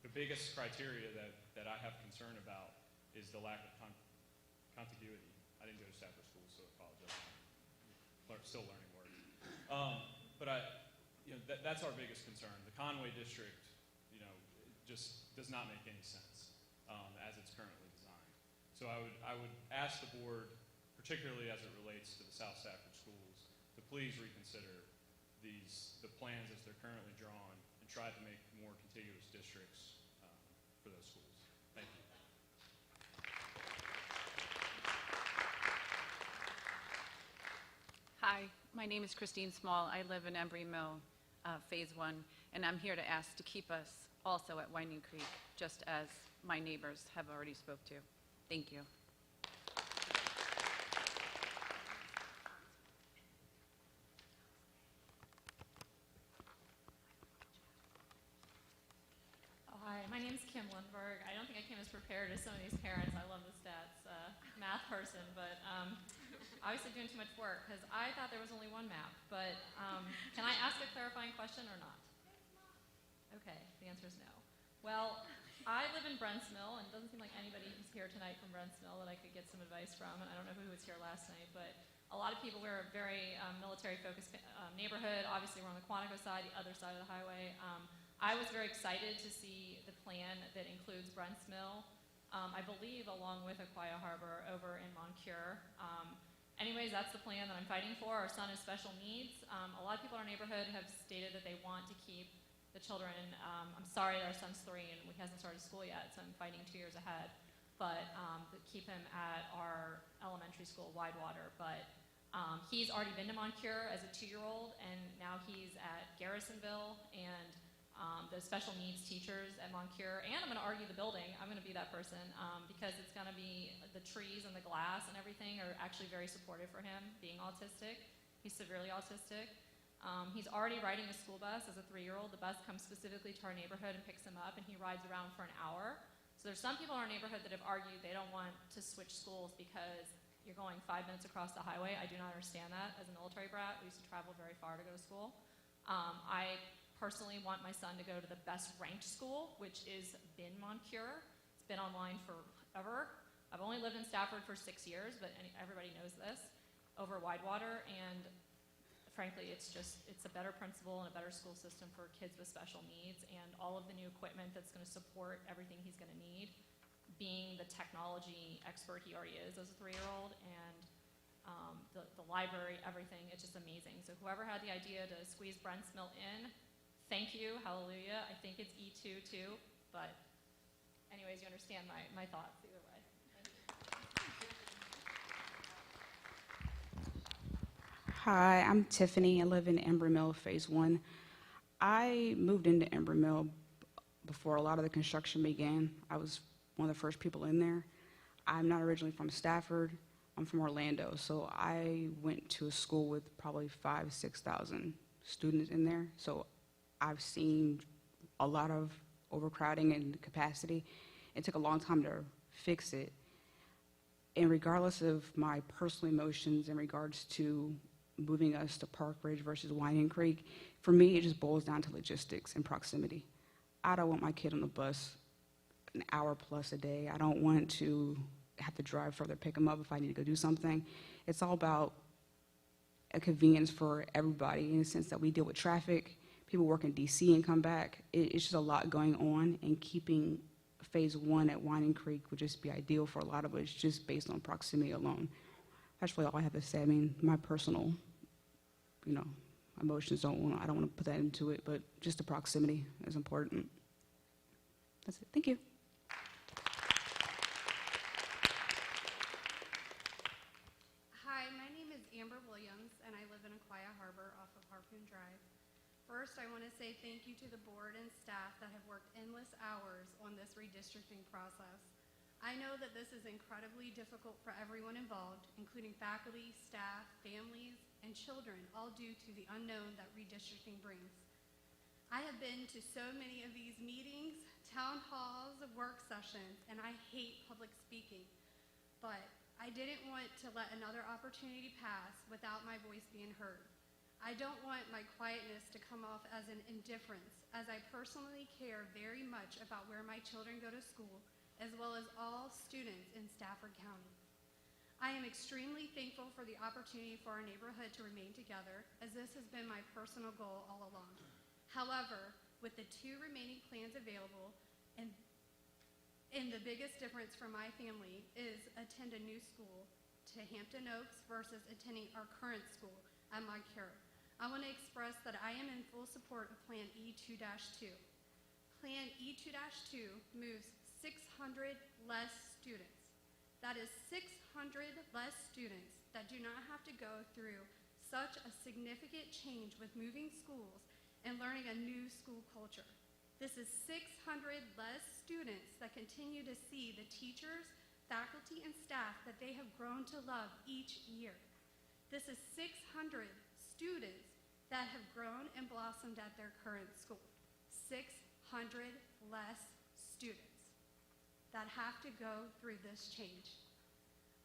the biggest criteria that I have concern about is the lack of contiguity. I didn't go to Stafford School, so I apologize. I'm still learning words. But that's our biggest concern. The Conway district, just does not make any sense as it's currently designed. So I would ask the board, particularly as it relates to the South Stafford schools, to please reconsider the plans as they're currently drawn and try to make more contiguous districts for those schools. Thank you. Hi, my name is Christine Small. I live in Embry Mill, Phase 1, and I'm here to ask to keep us also at Winding Creek, just as my neighbors have already spoke to. Thank you. Hi, my name is Kim Lundberg. I don't think I came as prepared as some of these parents. I love the stats math person, but obviously doing too much work because I thought there was only one map. But can I ask a clarifying question or not? Okay, the answer is no. Well, I live in Brents Mill, and it doesn't seem like anybody who's here tonight from Brents Mill that I could get some advice from. And I don't know who was here last night, but a lot of people, we're a very military-focused neighborhood. Obviously, we're on the Quantico side, the other side of the highway. I was very excited to see the plan that includes Brents Mill, I believe along with Aquia Harbor over in Moncure. Anyways, that's the plan that I'm fighting for. Our son has special needs. A lot of people in our neighborhood have stated that they want to keep the children. I'm sorry that our son's 3 and he hasn't started school yet, so I'm fighting 2 years ahead. But keep him at our elementary school, Widewater. But he's already been to Moncure as a 2-year-old, and now he's at Garrisonville and the special needs teachers at Moncure, and I'm going to argue the building. I'm going to be that person because it's going to be the trees and the glass and everything are actually very supportive for him being autistic. He's severely autistic. He's already riding a school bus as a 3-year-old. The bus comes specifically to our neighborhood and picks him up, and he rides around for an hour. So there's some people in our neighborhood that have argued they don't want to switch schools because you're going 5 minutes across the highway. I do not understand that. As a military brat, we used to travel very far to go to school. I personally want my son to go to the best ranked school, which is Bin Moncure. It's been online forever. I've only lived in Stafford for 6 years, but everybody knows this, over Widewater, and frankly, it's a better principal and a better school system for kids with special needs, and all of the new equipment that's going to support everything he's going to need, being the technology expert he already is as a 3-year-old, and the library, everything, it's just amazing. So whoever had the idea to squeeze Brent's Mill in, thank you, hallelujah. I think it's E2 too, but anyways, you understand my thoughts either way. Hi, I'm Tiffany. I live in Embry Mill, Phase 1. I moved into Embry Mill before a lot of the construction began. I was one of the first people in there. I'm not originally from Stafford. I'm from Orlando, so I went to a school with probably 5,000 to 6,000 students in there. So I've seen a lot of overcrowding and capacity. It took a long time to fix it. And regardless of my personal emotions in regards to moving us to Park Ridge versus Winding Creek, for me, it just boils down to logistics and proximity. I don't want my kid on the bus an hour plus a day. I don't want to have to drive further, pick them up if I need to go do something. It's all about a convenience for everybody in the sense that we deal with traffic, people work in DC and come back. It's just a lot going on, and keeping Phase 1 at Winding Creek would just be ideal for a lot of us, just based on proximity alone. That's really all I have to say. I mean, my personal, emotions I don't want to put that into it, but just the proximity is important. That's it. Thank you. Hi, my name is Amber Williams, and I live in Aquia Harbor off of Harpoon Drive. First, I want to say thank you to the board and staff that have worked endless hours on this redistricting process. I know that this is incredibly difficult for everyone involved, including faculty, staff, families, and children, all due to the unknown that redistricting brings. I have been to so many of these meetings, town halls, work sessions, and I hate public speaking, but I didn't want to let another opportunity pass without my voice being heard. I don't want my quietness to come off as an indifference, as I personally care very much about where my children go to school, as well as all students in Stafford County. I am extremely thankful for the opportunity for our neighborhood to remain together, as this has been my personal goal all along. However, with the 2 remaining plans available, and the biggest difference for my family is attend a new school to Hampton Oaks versus attending our current school at Moncure. I want to express that I am in full support of Plan E2-2. Plan E2-2 moves 600 less students. That is 600 less students that do not have to go through such a significant change with moving schools and learning a new school culture. This is 600 less students that continue to see the teachers, faculty, and staff that they have grown to love each year. This is 600 students that have grown and blossomed at their current school. 600 less students that have to go through this change.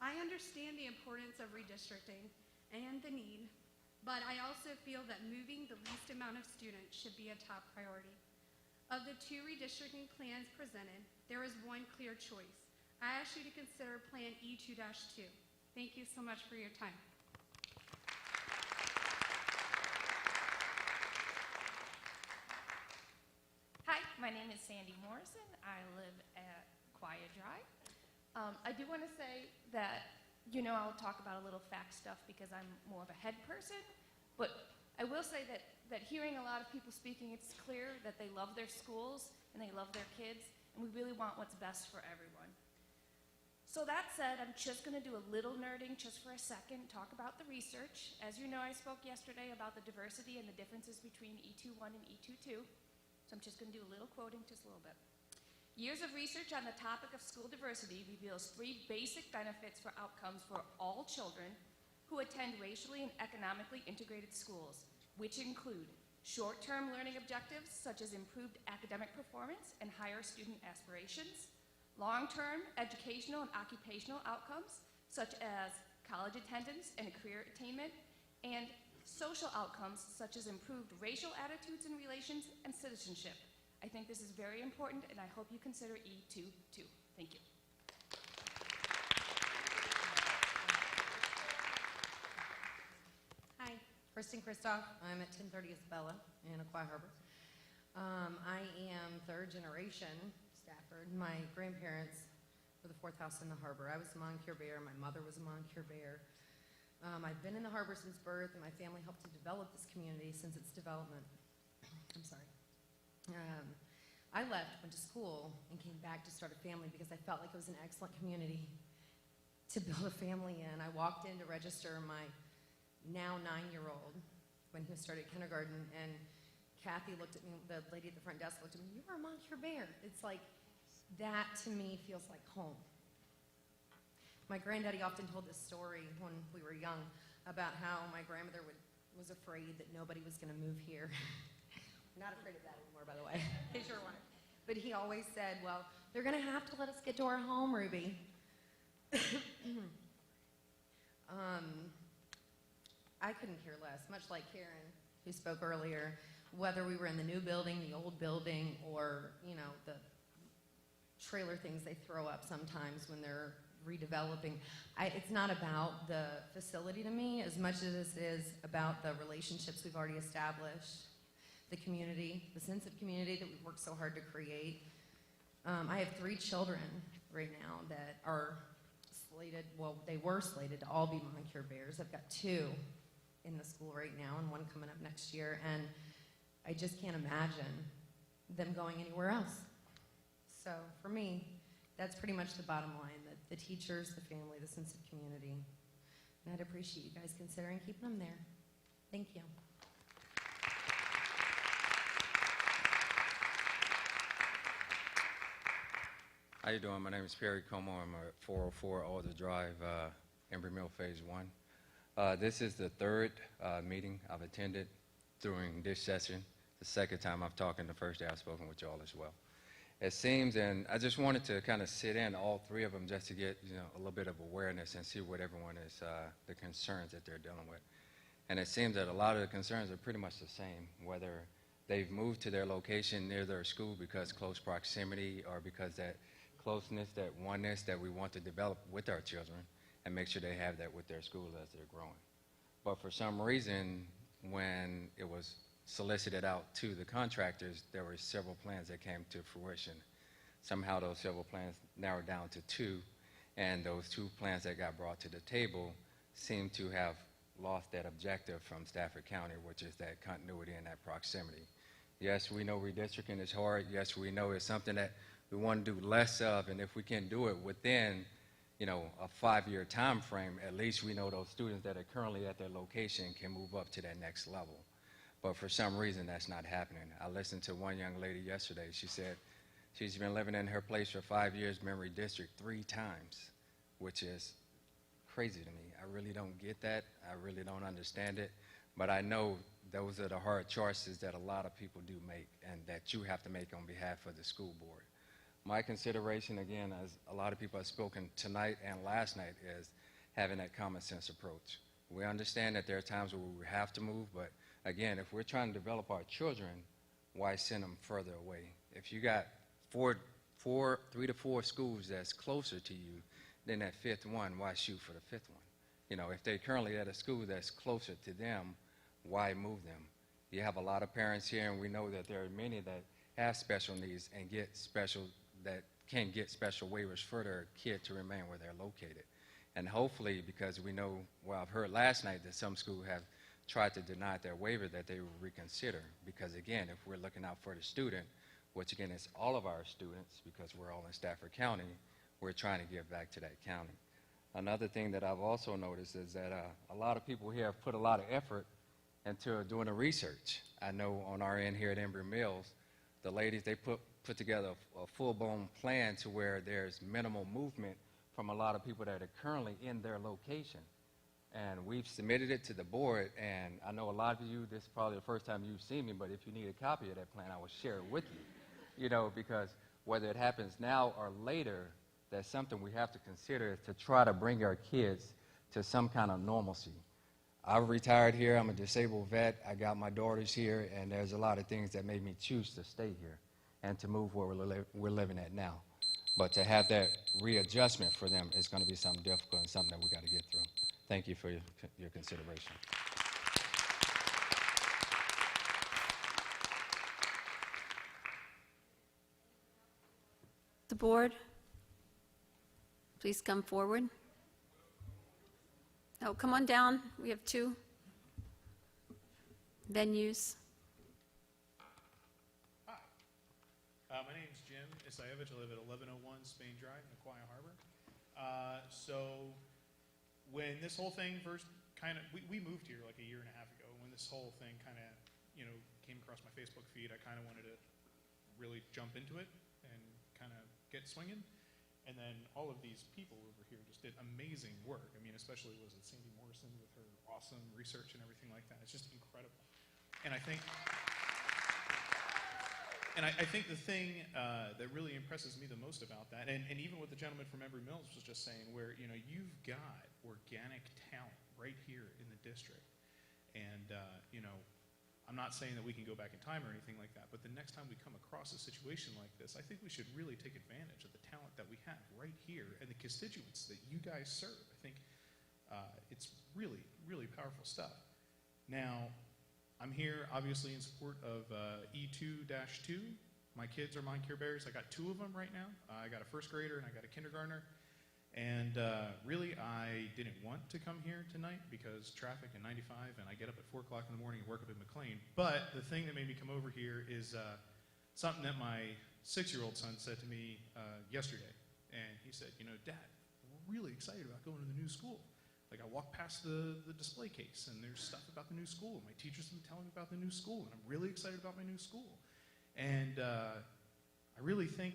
I understand the importance of redistricting and the need, but I also feel that moving the least amount of students should be a top priority. Of the 2 redistricting plans presented, there is one clear choice. I ask you to consider Plan E2-2. Thank you so much for your time. Hi, my name is Sandy Morrison. I live at Quiet Drive. I do want to say that, I'll talk about a little fact stuff because I'm more of a head person, but I will say that hearing a lot of people speaking, it's clear that they love their schools and they love their kids, and we really want what's best for everyone. So that said, I'm just going to do a little nerding just for a second, talk about the research. As you know, I spoke yesterday about the diversity and the differences between E2-1 and E2-2, so I'm just going to do a little quoting, just a little bit. Years of research on the topic of school diversity reveals 3 basic benefits for outcomes for all children who attend racially and economically integrated schools. which include short-term learning objectives such as improved academic performance and higher student aspirations, long-term educational and occupational outcomes such as college attendance and career attainment, and social outcomes such as improved racial attitudes and relations and citizenship. I think this is very important, and I hope you consider E2 too. Thank you. Hi, Kristen Kristoff. I'm at 1030 Isabella in Aquia Harbor. I am third generation Stafford. My grandparents were the fourth house in the harbor. I was a Moncure Bear. My mother was a Moncure Bear. I've been in the harbor since birth, and my family helped to develop this community since its development. I'm sorry. I left, went to school, and came back to start a family because I felt like it was an excellent community to build a family in. I walked in to register my now 9-year-old when he started kindergarten, and Kathy looked at me, the lady at the front desk looked at me, "You are a Moncure Bear." It's like, that to me feels like home. My granddaddy often told this story when we were young about how my grandmother was afraid that nobody was going to move here. Not afraid of that anymore, by the way. They sure weren't. But he always said, "Well, they're going to have to let us get to our home, Ruby." I couldn't care less, much like Karen, who spoke earlier, whether we were in the new building, the old building, or, you know, the trailer things they throw up sometimes when they're redeveloping. It's not about the facility to me as much as it is about the relationships we've already established, the community, the sense of community that we've worked so hard to create. I have 3 children right now that are slated, well, they were slated to all be Moncure Bears. I've got 2 in the school right now and 1 coming up next year, and I just can't imagine them going anywhere else. So for me, that's pretty much the bottom line, that the teachers, the family, the sense of community. And I'd appreciate you guys considering keeping them there. Thank you. How you doing? My name is Perry Como. I'm at 404 Alder Drive, Embry Mill Phase 1. This is the 3rd meeting I've attended during this session. The 2nd time I've talked, and the first day I've spoken with y'all as well. It seems, and I just wanted to kind of sit in all 3 of them just to get, you know, a little bit of awareness and see what everyone is, the concerns that they're dealing with. And it seems that a lot of the concerns are pretty much the same, whether they've moved to their location near their school because close proximity, or because that closeness, that oneness that we want to develop with our children and make sure they have that with their schools as they're growing. But for some reason, when it was solicited out to the contractors, there were several plans that came to fruition. Somehow those several plans narrowed down to 2, and those 2 plans that got brought to the table seem to have lost that objective from Stafford County, which is that continuity and that proximity. Yes, we know redistricting is hard. Yes, we know it's something that we want to do less of, and if we can do it within, you know, a 5-year time frame, at least we know those students that are currently at their location can move up to that next level. But for some reason, that's not happening. I listened to one young lady yesterday. She said she's been living in her place for 5 years, been redistricted 3 times, which is crazy to me. I really don't get that. I really don't understand it. But I know those are the hard choices that a lot of people do make, and that you have to make on behalf of the school board. My consideration, again, as a lot of people have spoken tonight and last night, is having that common sense approach. We understand that there are times where we have to move, but again, if we're trying to develop our children, why send them further away? If you got 3 to 4 schools that's closer to you than that 5th one, why shoot for the 5th one? You know, if they're currently at a school that's closer to them, why move them? You have a lot of parents here, and we know that there are many that have special needs and can get special waivers for their kid to remain where they're located. And hopefully, because we know, well, I've heard last night that some schools have tried to deny their waiver, that they will reconsider. Because again, if we're looking out for the student, which again is all of our students, because we're all in Stafford County, we're trying to give back to that county. Another thing that I've also noticed is that a lot of people here have put a lot of effort into doing the research. I know on our end here at Embry Mills, the ladies, they put together a full-blown plan to where there's minimal movement from a lot of people that are currently in their location. and we've submitted it to the board, and I know a lot of you, this is probably the first time you've seen me, but if you need a copy of that plan, I will share it with you, because whether it happens now or later, that's something we have to consider to try to bring our kids to some kind of normalcy. I've retired here, I'm a disabled vet, I got my daughters here, and there's a lot of things that made me choose to stay here and to move where we're living at now. But to have that readjustment for them is going to be something difficult and something that we got to get through. Thank you for your consideration. The board, please come forward. Oh, come on down. We have 2 venues. My name's Jim Isayevich. I live at 1101 Spain Drive in Aquia Harbor. So when this whole thing first we moved here like a year and a half ago. When this whole thing came across my Facebook feed, I kind of wanted to really jump into it and kind of get swinging. And then all of these people over here just did amazing work. I mean, especially was it Sandy Morrison with her awesome research and everything like that. It's just incredible. And I think the thing that really impresses me the most about that, and even what the gentleman from Embry Mills was just saying, where you've got organic talent right here in the district, and I'm not saying that we can go back in time or anything like that, but the next time we come across a situation like this, I think we should really take advantage of the talent that we have right here and the constituents that you guys serve. I think it's really, really powerful stuff. Now, I'm here obviously in support of E2-2. My kids are Moncure Bears. I got 2 of them right now. I got a first grader and I got a kindergartner. And really, I didn't want to come here tonight because traffic and 95, and I get up at 4 o'clock in the morning and work up in McLean. But the thing that made me come over here is something that my 6-year-old son said to me yesterday. And he said, Dad, we're really excited about going to the new school. Like, I walked past the display case, and there's stuff about the new school. My teacher's been telling me about the new school, and I'm really excited about my new school. And I really think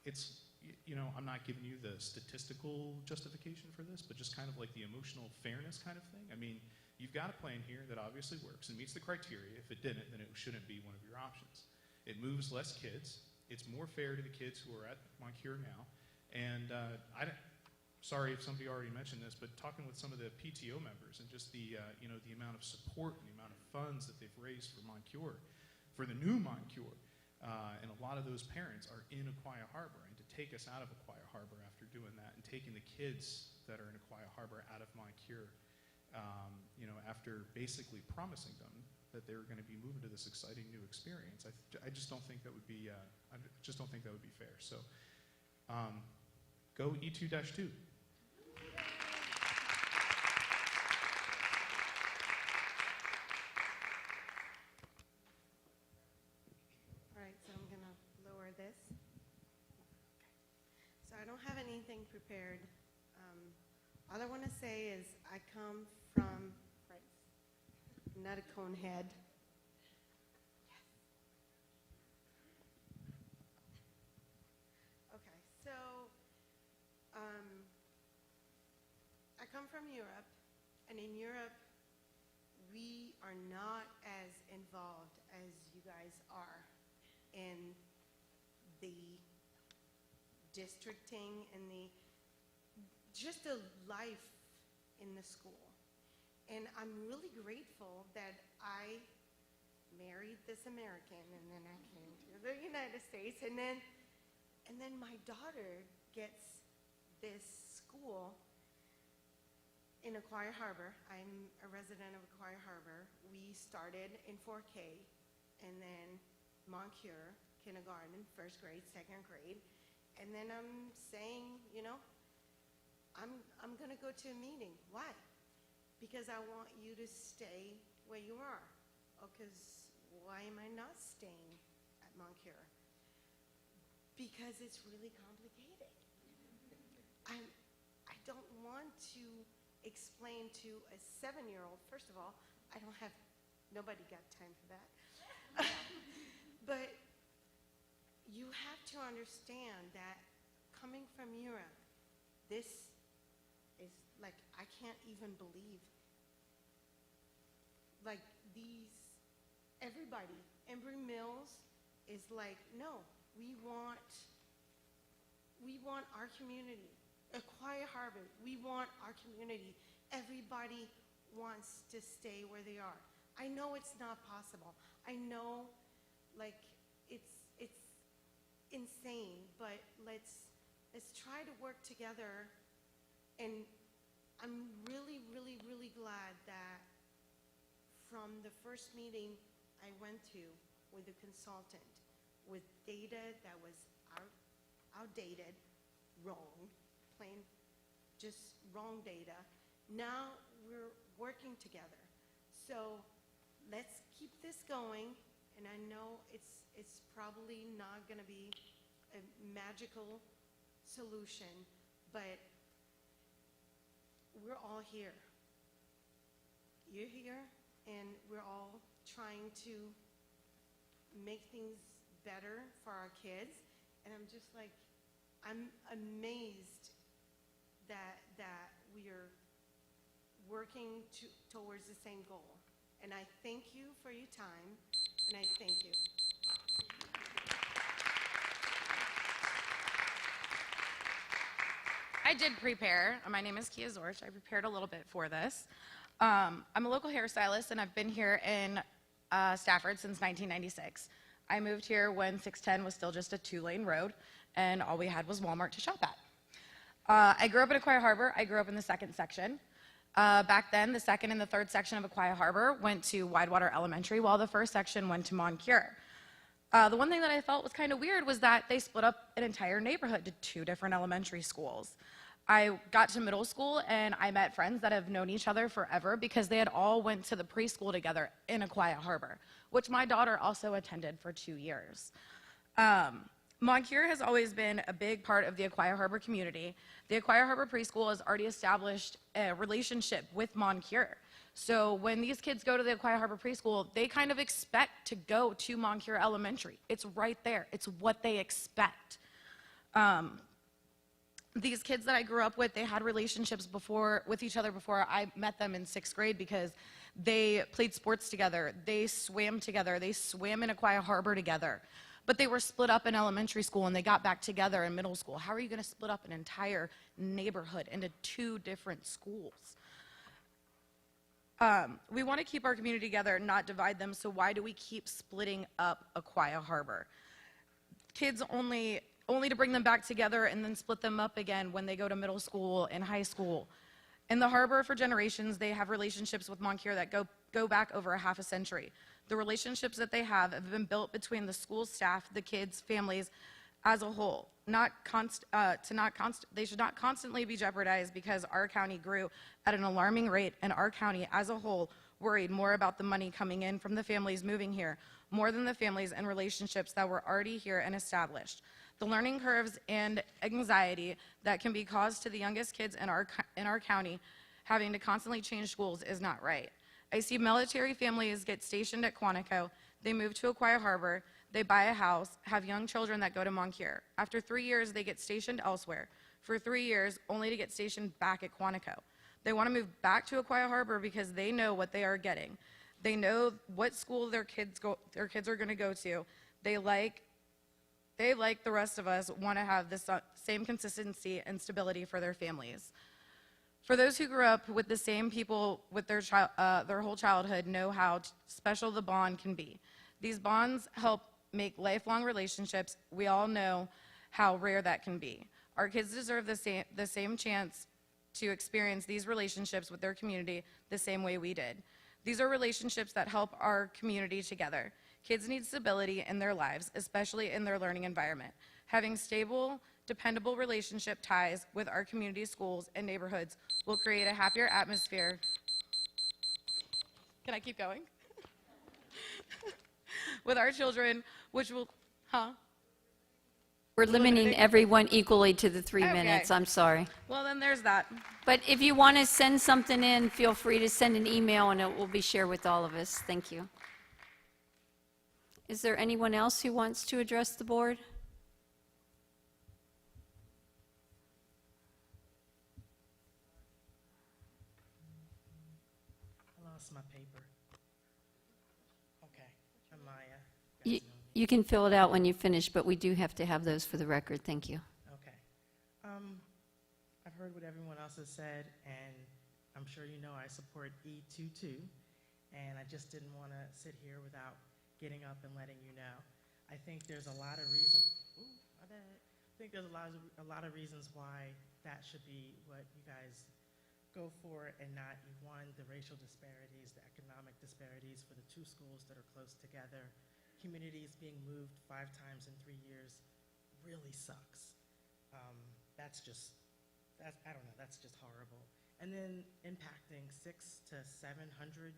it's, I'm not giving you the statistical justification for this, but just kind of like the emotional fairness kind of thing. I mean, you've got a plan here that obviously works and meets the criteria. If it didn't, then it shouldn't be one of your options. It moves less kids. It's more fair to the kids who are at Moncure now. And sorry if somebody already mentioned this, but talking with some of the PTO members and just the amount of support and the amount of funds that they've raised for Moncure, for the new Moncure, and a lot of those parents are in Aquia Harbor, and to take us out of Aquia Harbor after doing that and taking the kids that are in Aquia Harbor out of Moncure, after basically promising them that they were going to be moving to this exciting new experience, I just don't think that would be fair. So, go E2-2. All right, so I'm going to lower this. So I don't have anything prepared. All I want to say is I come from, not a cone head. Okay, so I come from Europe, and in Europe, we are not as involved as you guys are in the districting and just the life in the school. And I'm really grateful that I married this American, and then I came to the United States, and then my daughter gets this school in Aquia Harbor. I'm a resident of Aquia Harbor. We started in 4K, and then Moncure, kindergarten, first grade, second grade, and then I'm saying, I'm going to go to a meeting. Why? Because I want you to stay where you are. Because why am I not staying at Moncure? Because it's really complicated. I don't want to explain to a 7-year-old, first of all, nobody got time for that. But you have to understand that coming from Europe, this is like, I can't even believe, like, everybody, Embry Mills is like, no, we want our community. Aquia Harbor, we want our community. Everybody wants to stay where they are. I know it's not possible. I know, like, it's insane, but let's try to work together. And I'm really, really, really glad that from the first meeting I went to with a consultant, with data that was outdated, wrong, plain, just wrong data. Now we're working together. So let's keep this going. And I know it's probably not going to be a magical solution, but we're all here. You're here, and we're all trying to make things better for our kids. And I'm just like, I'm amazed that we are working towards the same goal. And I thank you for your time, and I thank you. I did prepare. My name is Kia Zorch. I prepared a little bit for this. I'm a local hairstylist, and I've been here in Stafford since 1996. I moved here when 610 was still just a 2-lane road, and all we had was Walmart to shop at. I grew up in Aquia Harbor. I grew up in the second section. Back then, the second and the third section of Aquia Harbor went to Widewater Elementary, while the first section went to Moncure. The one thing that I felt was kind of weird was that they split up an entire neighborhood to 2 different elementary schools. I got to middle school, and I met friends that have known each other forever because they had all went to the preschool together in Aquia Harbor, which my daughter also attended for 2 years. Moncure has always been a big part of the Aquia Harbor community. The Aquia Harbor preschool has already established a relationship with Moncure. So when these kids go to the Aquia Harbor preschool, they kind of expect to go to Moncure Elementary. It's right there. It's what they expect. These kids that I grew up with, they had relationships with each other before I met them in 6th grade because they played sports together. They swam together. They swam in Aquia Harbor together. But they were split up in elementary school, and they got back together in middle school. How are you going to split up an entire neighborhood into 2 different schools? We want to keep our community together, not divide them, so why do we keep splitting up Aquia Harbor? Kids only to bring them back together and then split them up again when they go to middle school and high school. In the harbor, for generations, they have relationships with Moncure that go back over a half a century. The relationships that they have been built between the school staff, the kids, families, as a whole. They should not constantly be jeopardized because our county grew at an alarming rate, and our county as a whole worried more about the money coming in from the families moving here, more than the families and relationships that were already here and established. The learning curves and anxiety that can be caused to the youngest kids in our county having to constantly change schools is not right. I see military families get stationed at Quantico, they move to Aquia Harbor, they buy a house, have young children that go to Moncure. After 3 years, they get stationed elsewhere. For 3 years, only to get stationed back at Quantico. They want to move back to Aquia Harbor because they know what they are getting. They know what school their kids are going to go to. They, like the rest of us, want to have the same consistency and stability for their families. For those who grew up with the same people with their whole childhood know how special the bond can be. These bonds help make lifelong relationships. We all know how rare that can be. Our kids deserve the same chance to experience these relationships with their community the same way we did. These are relationships that help our community together. Kids need stability in their lives, especially in their learning environment. Having stable, dependable relationship ties with our community schools and neighborhoods will create a happier atmosphere. Can I keep going? With our children, which will, We're limiting everyone equally to the 3 Okay. minutes. I'm sorry. Well, then there's that. But if you want to send something in, feel free to send an email, and it will be shared with all of us. Thank you. Is there anyone else who wants to address the board? You can fill it out when you finish, but we do have to have those for the record. Thank you. Okay. I've heard what everyone else has said, and I'm sure you know I support E22, and I just didn't want to sit here without getting up and letting you know. I think there's a lot of reasons. I think there's a lot of reasons why that should be what you guys go for, and not one, the racial disparities, the economic disparities for the two schools that are close together. Communities being moved 5 times in 3 years really sucks. I don't know, that's just horrible. And then impacting 600 to 700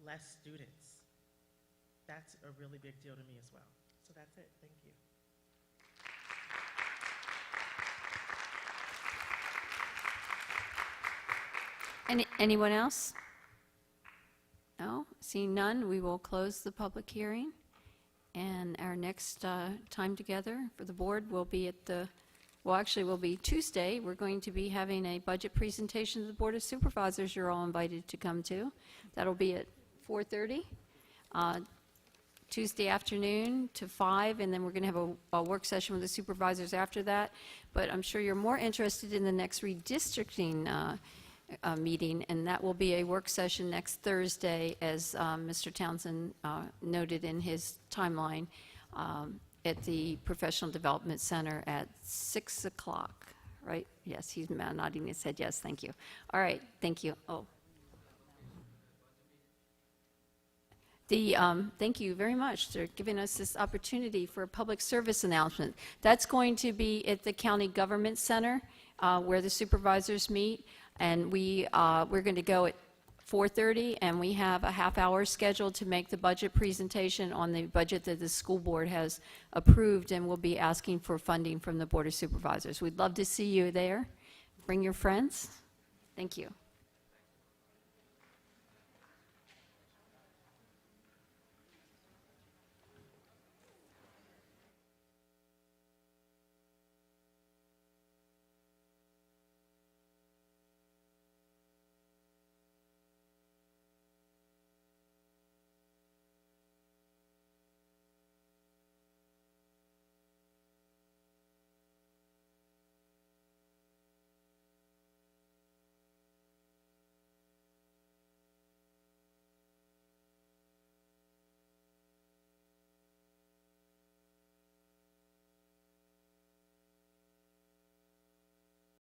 less students. That's a really big deal to me as well. So that's it, thank you. Anyone else? No? Seeing none, we will close the public hearing. And our next time together for the board will be will be Tuesday. We're going to be having a budget presentation to the Board of Supervisors you're all invited to come to. That'll be at 4:30. Tuesday afternoon to 5, and then we're going to have a work session with the supervisors after that. But I'm sure you're more interested in the next redistricting meeting, and that will be a work session next Thursday, as Mr. Townsend noted in his timeline, at the Professional Development Center at 6 o'clock, right? Yes, he's nodding his head, yes, thank you. All right, thank you. Oh. Thank you very much for giving us this opportunity for a public service announcement. That's going to be at the County Government Center where the supervisors meet, and we're going to go at 4:30, and we have a half hour scheduled to make the budget presentation on the budget that the school board has approved, and we'll be asking for funding from the Board of Supervisors. We'd love to see you there. Bring your friends. Thank you.